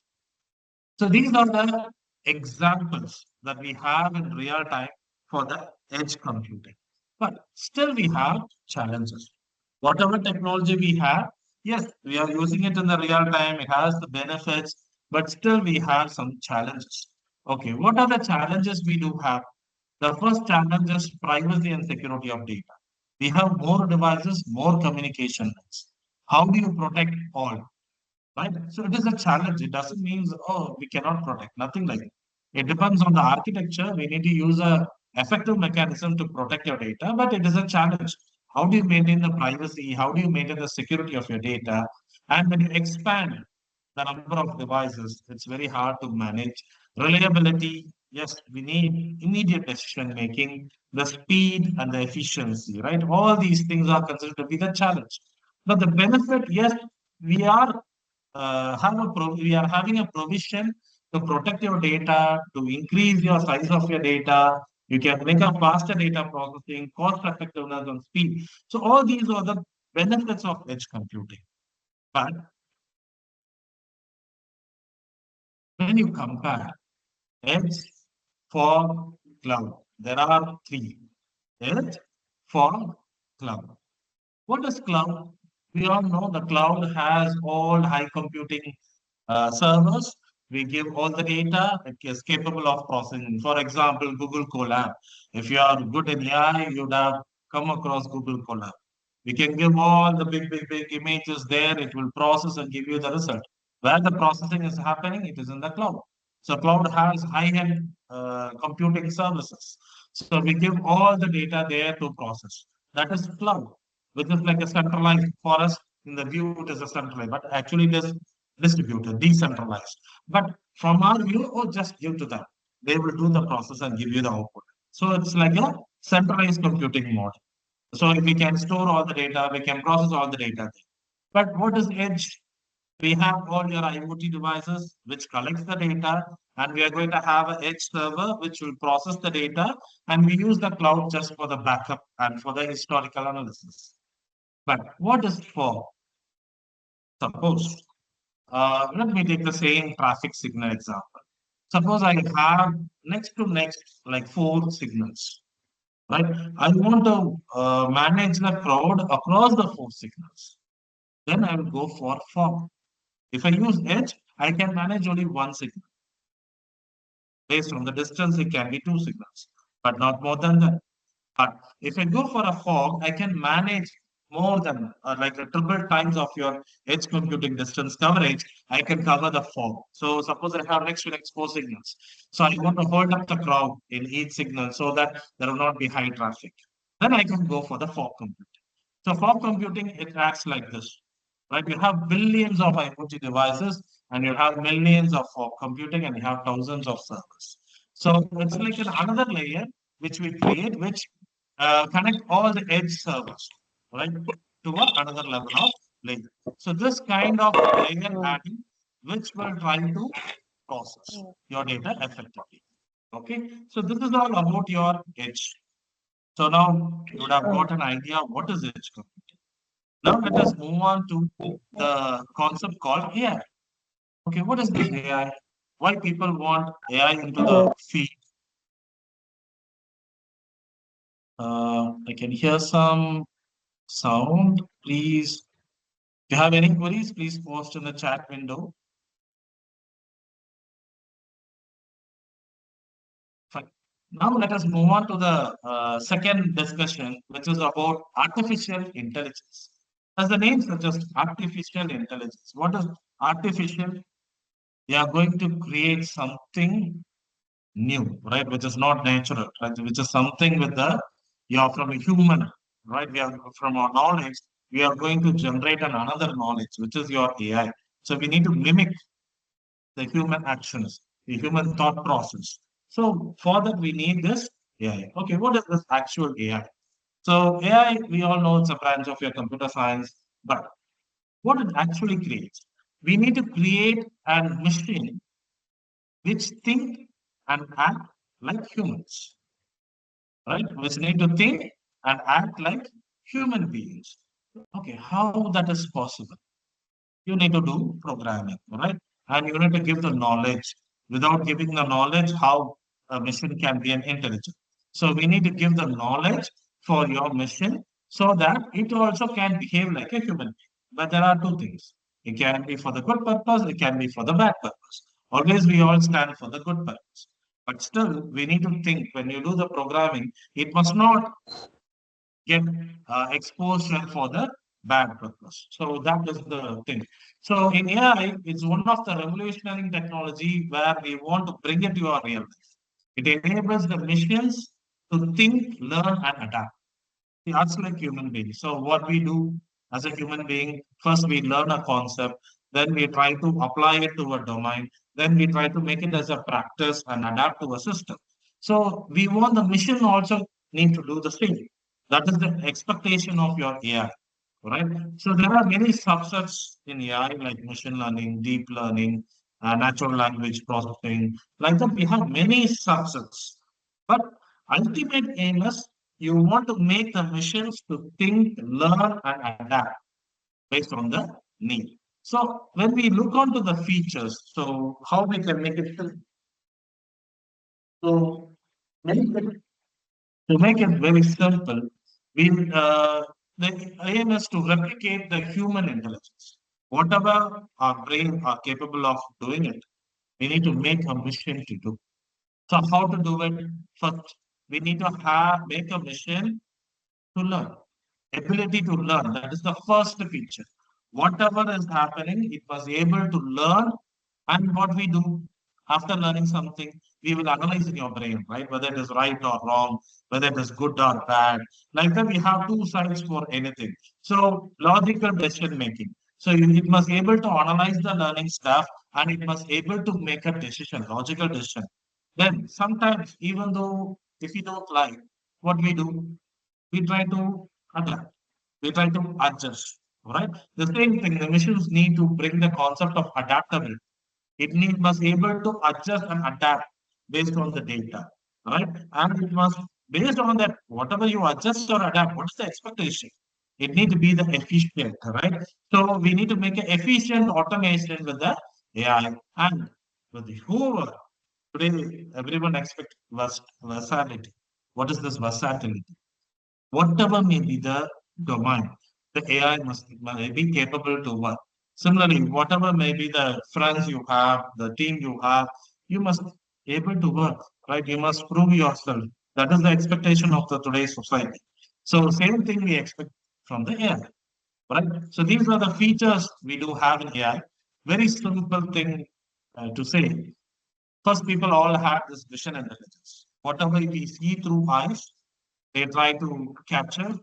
So these are the examples that we have in real time for the edge computing. But still we have challenges. Whatever technology we have, yes, we are using it in the real time. It has the benefits, but still we have some challenges. Okay, what are the challenges we do have? The first challenge is privacy and security of data. We have more devices, more communication links. How do you protect all? Right? So it is a challenge. It doesn't mean, oh, we cannot protect, nothing like it. It depends on the architecture. We need to use a effective mechanism to protect your data, but it is a challenge. How do you maintain the privacy? How do you maintain the security of your data? And when you expand the number of devices, it's very hard to manage. Reliability, yes, we need immediate decision making, the speed and the efficiency, right? All these things are considered to be the challenge. But the benefit, yes, we are we are having a provision to protect your data, to increase your size of your data. You can make a faster data processing, cost effectiveness and speed. So all these are the benefits of edge computing. But when you compare edge for cloud, there are three. Edge for cloud. What is cloud? We all know the cloud has all high computing servers We give all the data, it is capable of processing. For example, Google Colab. If you are good in AI, you'd have come across Google Colab. We can give all the big images there. It will process and give you the result. Where the processing is happening, it is in the cloud. So cloud has high-end computing services. So we give all the data there to process. That is cloud, which is like a centralized for us. In the view, it is a centralized, but actually it is distributed, decentralized. But from our view, oh, just give to them. They will do the process and give you the output. So it's like a centralized computing model. So if we can store all the data, we can process all the data. But what is edge? We have all your IoT devices which collects the data, and we are going to have an edge server which will process the data, and we use the cloud just for the backup and for the historical analysis. But what is for? Suppose, let me take the same traffic signal example. Suppose I have next to next like 4 signals, right? I want to manage the crowd across the 4 signals. Then I will go for fog. If I use edge, I can manage only 1 signal. Based on the distance, it can be 2 signals, but not more than that. But if I go for a fog, I can manage more than like a triple times of your edge computing distance coverage. I can cover the fog. So suppose I have next to next 4 signals. So I want to hold up the crowd in each signal so that there will not be high traffic. Then I can go for the fog computing. So fog computing, it acts like this, right? You have billions of IoT devices and you have millions of fog computing and you have thousands of servers. So it's like another layer which we create, which connect all the edge servers, right, to another level of layer. So this kind of layer adding, which will try to process your data effectively. Okay, so this is all about your edge. So now you would have got an idea what is edge computing. Now let us move on to the concept called AI. Okay, what is this AI? Why people want AI into the field? I can hear some sound. Please, if you have any queries, please post in the chat window. Fine. Now let us move on to the second discussion, which is about artificial intelligence. As the name suggests, artificial intelligence. What is artificial? We are going to create something new, right? Which is not natural, right? Which is something with the, you are from a human, right? We are from our knowledge, we are going to generate another knowledge, which is your AI. So we need to mimic the human actions, the human thought process. So for that, we need this AI. Okay, what is this actual AI? So AI, we all know it's a branch of your computer science, but what it actually creates? We need to create a machine which think and act like humans, right? Which need to think and act like human beings. Okay, how that is possible? You need to do programming, right? And you need to give the knowledge. Without giving the knowledge, how a machine can be an intelligent. So we need to give the knowledge for your machine so that it also can behave like a human being. But there are 2 things. It can be for the good purpose, it can be for the bad purpose. Always we all stand for the good purpose. But still, we need to think when you do the programming, it must not get exposure for the bad purpose. So that is the thing. So in AI, it's one of the revolutionary technology where we want to bring it to our real life. It enables the machines to think, learn, and adapt. That's like human beings. So what we do as a human being, first we learn a concept, then we try to apply it to a domain, then we try to make it as a practice and adapt to a system. So we want the machine also need to do the same. That is the expectation of your AI, right? So there are many subsets in AI like machine learning, deep learning, natural language processing. Like that, we have many subsets. But ultimate aim is you want to make the machines to think, learn, and adapt based on the need. So when we look onto the features, so how we can make it simple. So to make it very simple, we the aim is to replicate the human intelligence. Whatever our brain are capable of doing it, We need to make a mission to do. So how to do it? First, we need to make a mission to learn. Ability to learn. That is the first feature. Whatever is happening, it was able to learn. And what we do after learning something, we will analyze in your brain, right? Whether it is right or wrong, whether it is good or bad. Like that, we have two sides for anything. So logical decision making. So it must able to analyze the learning stuff and it must able to make a decision, logical decision. Then sometimes, even though if we don't like what we do, we try to adapt, we try to adjust, right? The same thing, the machines need to bring the concept of adaptability. Must able to adjust and adapt based on the data, right? And it must, based on that, whatever you adjust or adapt, what's the expectation? It need to be the efficient, right? So we need to make an efficient automation with the AI and with the whoever. Today, everyone expects versatility. What is this versatility? Whatever may be the domain, the AI may be capable to work. Similarly, whatever may be the friends you have, the team you have, you must able to work, right? You must prove yourself. That is the expectation of the today's society. So same thing we expect from the AI, right? So these are the features we do have in AI. Very simple thing to say. First, people all have this vision intelligence. Whatever we see through eyes, they try to capture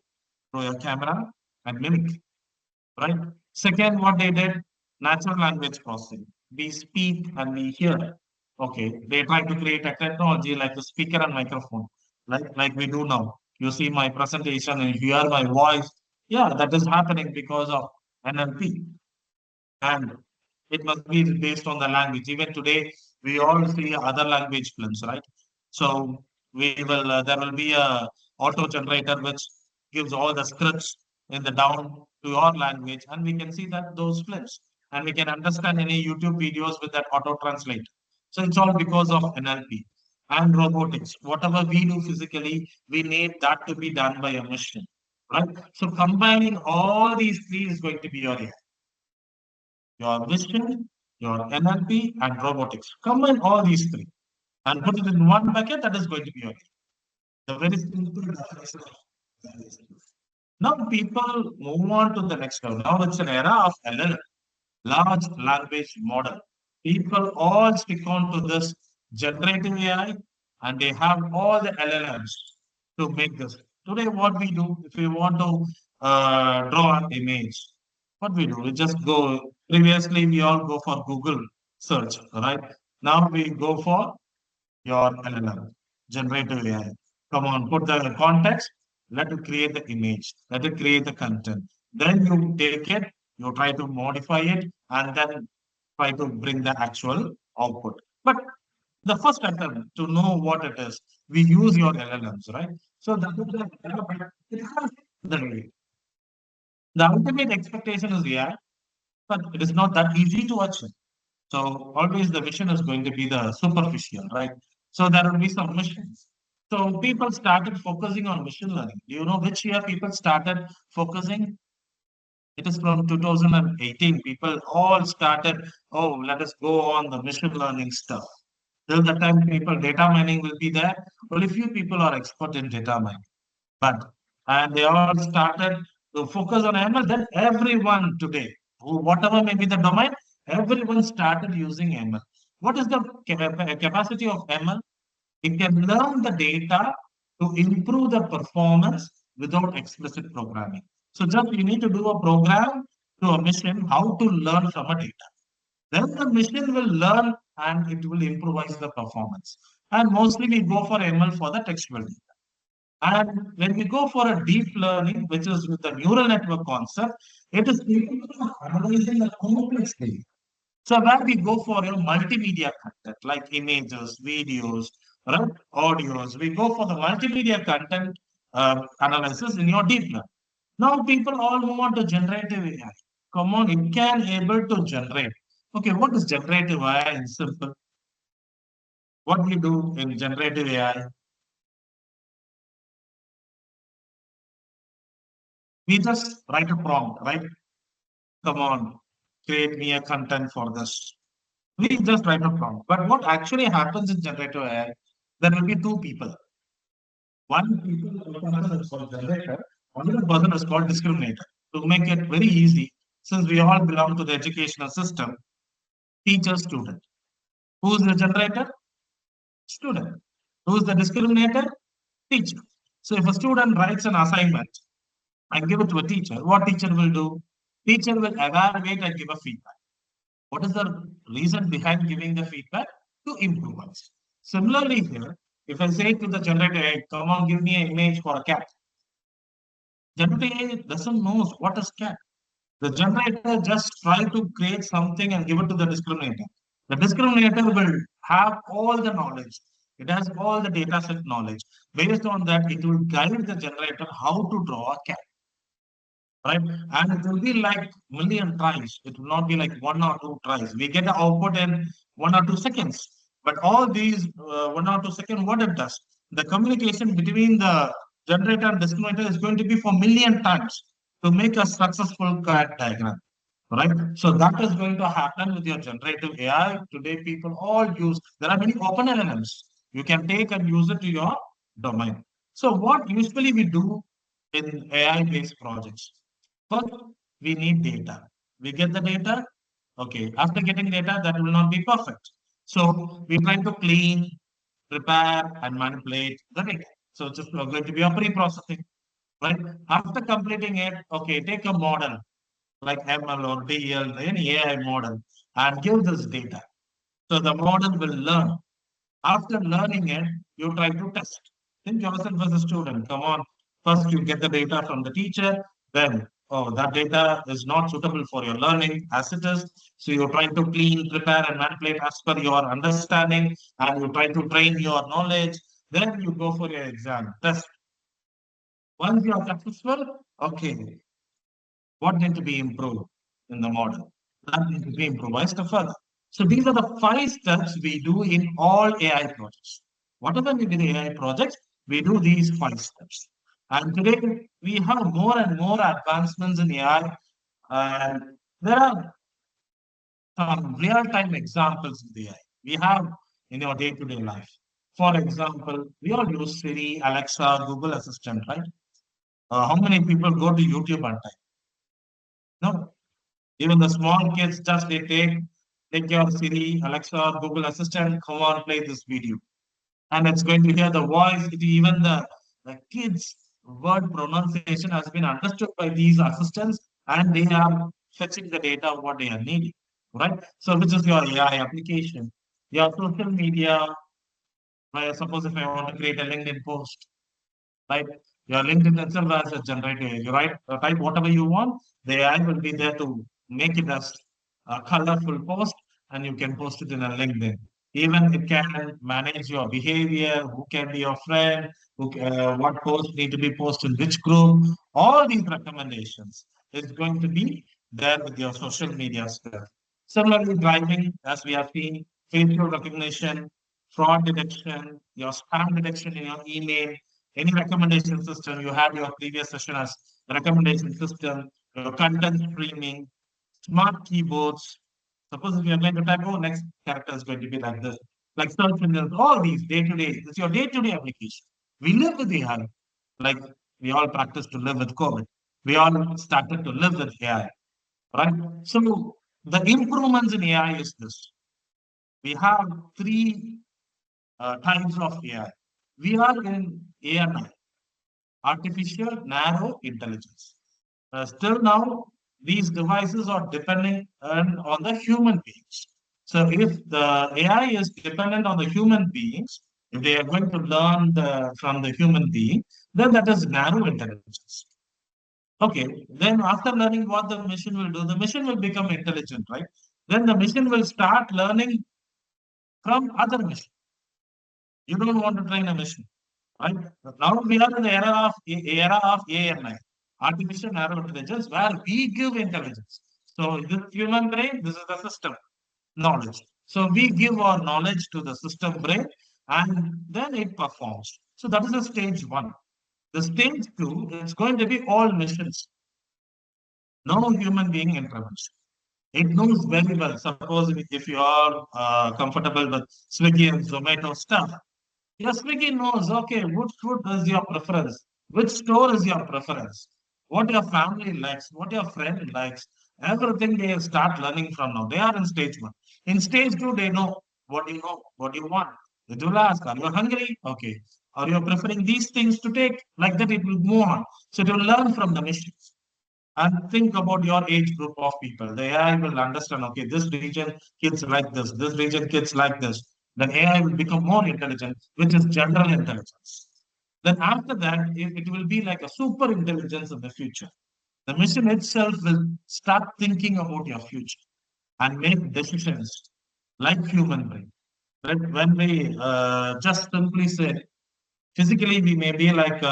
through a camera and mimic, right? Second, what they did, natural language processing. We speak and we hear. Okay, they try to create a technology like the speaker and microphone, like we do now. You see my presentation and you hear my voice. Yeah, that is happening because of NLP. And it must be based on the language. Even today, we all see other language films, right? So there will be a auto generator which gives all the scripts in the down to your language, and we can see that those films, and we can understand any YouTube videos with that auto translate. So it's all because of NLP and robotics. Whatever we do physically, we need that to be done by a machine, right? So combining all these three is going to be your AI. Your vision, your NLP, and robotics. Combine all these three and put it in one bucket, that is going to be okay. The very simple definition of that. Now people move on to the next level. Now it's an era of LLM, large language model. People all stick on to this generative AI and they have all the LLMs to make this. Today, what we do, if we want to draw an image, what we do, we just go, previously we all go for Google search, right? Now we go for your LLM, generative AI. Come on, put the context, let it create the image, let it create the content. Then you take it, you try to modify it, and then try to bring the actual output. But the first attempt to know what it is, we use your LLMs, right? So that is the ultimate expectation is AI, but it is not that easy to achieve. So always the vision is going to be the superficial, right? So there will be some missions. So people started focusing on machine learning. Do you know which year people started focusing? It is from 2018. People all started, oh, let us go on the machine learning stuff. Till the time people data mining will be there. Only few people are expert in data mining. But and they all started to focus on ML. Then everyone today, whatever may be the domain, everyone started using ML. What is the capacity of ML? It can learn the data to improve the performance without explicit programming. So just you need to do a program to a machine how to learn from a data. Then the machine will learn and it will improvise the performance. And mostly we go for ML for the textual data. And when we go for a deep learning, which is with the neural network concept, it is capable of analyzing a complex data. So where we go for multimedia content like images, videos, right, audios, we go for the multimedia content analysis in your deep learning. Now people all move on to generative AI. Come on, it can able to generate. Okay, what is generative AI in simple? What we do in generative AI? We just write a prompt, right? Come on, create me a content for this. We just write a prompt. But what actually happens in generative AI, there will be two people. One person is called generator, another person is called discriminator. To make it very easy, since we all belong to the educational system, teacher, student. Who is the generator? Student. Who is the discriminator? Teacher. So if a student writes an assignment and give it to a teacher, what teacher will do? Teacher will evaluate and give a feedback. What is the reason behind giving the feedback? To improve us. Similarly here, if I say to the generator, hey, come on, give me an image for a cat. Generator AI doesn't know what is cat. The generator just try to create something and give it to the discriminator. The discriminator will have all the knowledge. It has all the data set knowledge. Based on that, it will guide the generator how to draw a cat. Right? And it will be like million tries. It will not be like 1 or 2 tries. We get the output in 1 or 2 seconds. But all these 1 or 2 seconds, what it does? The communication between the generator and discriminator is going to be for million times to make a successful cat diagram. Right? So that is going to happen with your generative AI. Today, people all use, there are many open LLMs. You can take and use it to your domain. So what usually we do in AI-based projects? First, we need data. We get the data. Okay. After getting data, that will not be perfect. So we try to clean, prepare, and manipulate the data. So it's just going to be a pre-processing. Right? After completing it, okay, take a model like ML or DL, any AI model, and give this data. So the model will learn. After learning it, you try to test. Think yourself as a student. Come on. First, you get the data from the teacher. Then, oh, that data is not suitable for your learning as it is. So you try to clean, prepare, and manipulate as per your understanding. And you try to train your knowledge. Then you go for your exam test. Once you are successful, okay, what needs to be improved in the model? That needs to be improvised further. So these are the 5 steps we do in all AI projects. Whatever we do in AI projects, we do these 5 steps. And today we have more and more advancements in AI, and there are some real-time examples with AI we have in your day-to-day life. For example, we all use Siri, Alexa, Google Assistant, right? How many people go to YouTube and type? No, even the small kids just they take your Siri, Alexa, Google Assistant, come on, play this video. And it's going to hear the voice. Even the kids' word pronunciation has been understood by these assistants, and they are fetching the data of what they are needing. Right? So which is your AI application. Your social media, suppose if I want to create a LinkedIn post, right? Your LinkedIn itself has a generator. You write, type whatever you want. The AI will be there to make it as a colorful post, and you can post it in a LinkedIn. Even it can manage your behavior, who can be your friend, what posts need to be posted in which group. All these recommendations is going to be there with your social media stuff. Similarly, driving, as we have seen, facial recognition, fraud detection, your spam detection in your email, any recommendation system. You had your previous session as recommendation system, your content streaming, smart keyboards. Suppose if you're going to type, oh, next character is going to be like this, like search engines, all these day-to-day, it's your day-to-day application. We live with AI, like we all practice to live with COVID. We all started to live with AI, right? So the improvements in AI is this. We have 3 types of AI. We are in ANI, artificial narrow intelligence. Still now, these devices are dependent on the human beings. So if the AI is dependent on the human beings, if they are going to learn from the human being, then that is narrow intelligence. Okay, then after learning what the machine will do, the machine will become intelligent, right? Then the machine will start learning from other machines. You don't want to train a machine, right? Now we are in the era of ANI, artificial narrow intelligence, where we give intelligence. So this human brain, this is the system knowledge. So we give our knowledge to the system brain, and then it performs. So that is the stage 1. The stage 2 is going to be all machines. No human being intervention. It knows very well. Suppose if you are comfortable with Swiggy and Zomato stuff, your Swiggy knows, okay, which food is your preference, which store is your preference, what your family likes, what your friend likes. Everything they start learning from now. They are in stage one. In stage two, they know, what you want. It will ask, are you hungry? Okay. Are you preferring these things to take? Like that, it will move on. So it will learn from the machine. And think about your age group of people. The AI will understand, okay, this region kids like this region kids like this. Then AI will become more intelligent, which is general intelligence. Then after that, it will be like a super intelligence in the future. The machine itself will start thinking about your future and make decisions like human brain. Right? When we just simply say, physically we may be like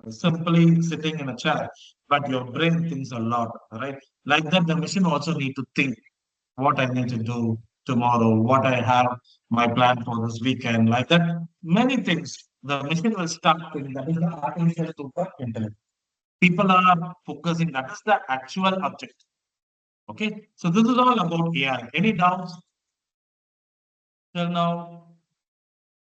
simply sitting in a chair, but your brain thinks a lot, right? Like that, the machine also need to think what I need to do tomorrow, what I have my plan for this weekend, like that. Many things the machine will start thinking. That is the artificial super intelligence. People are focusing. That is the actual object. Okay, so this is all about AI. Any doubts till now?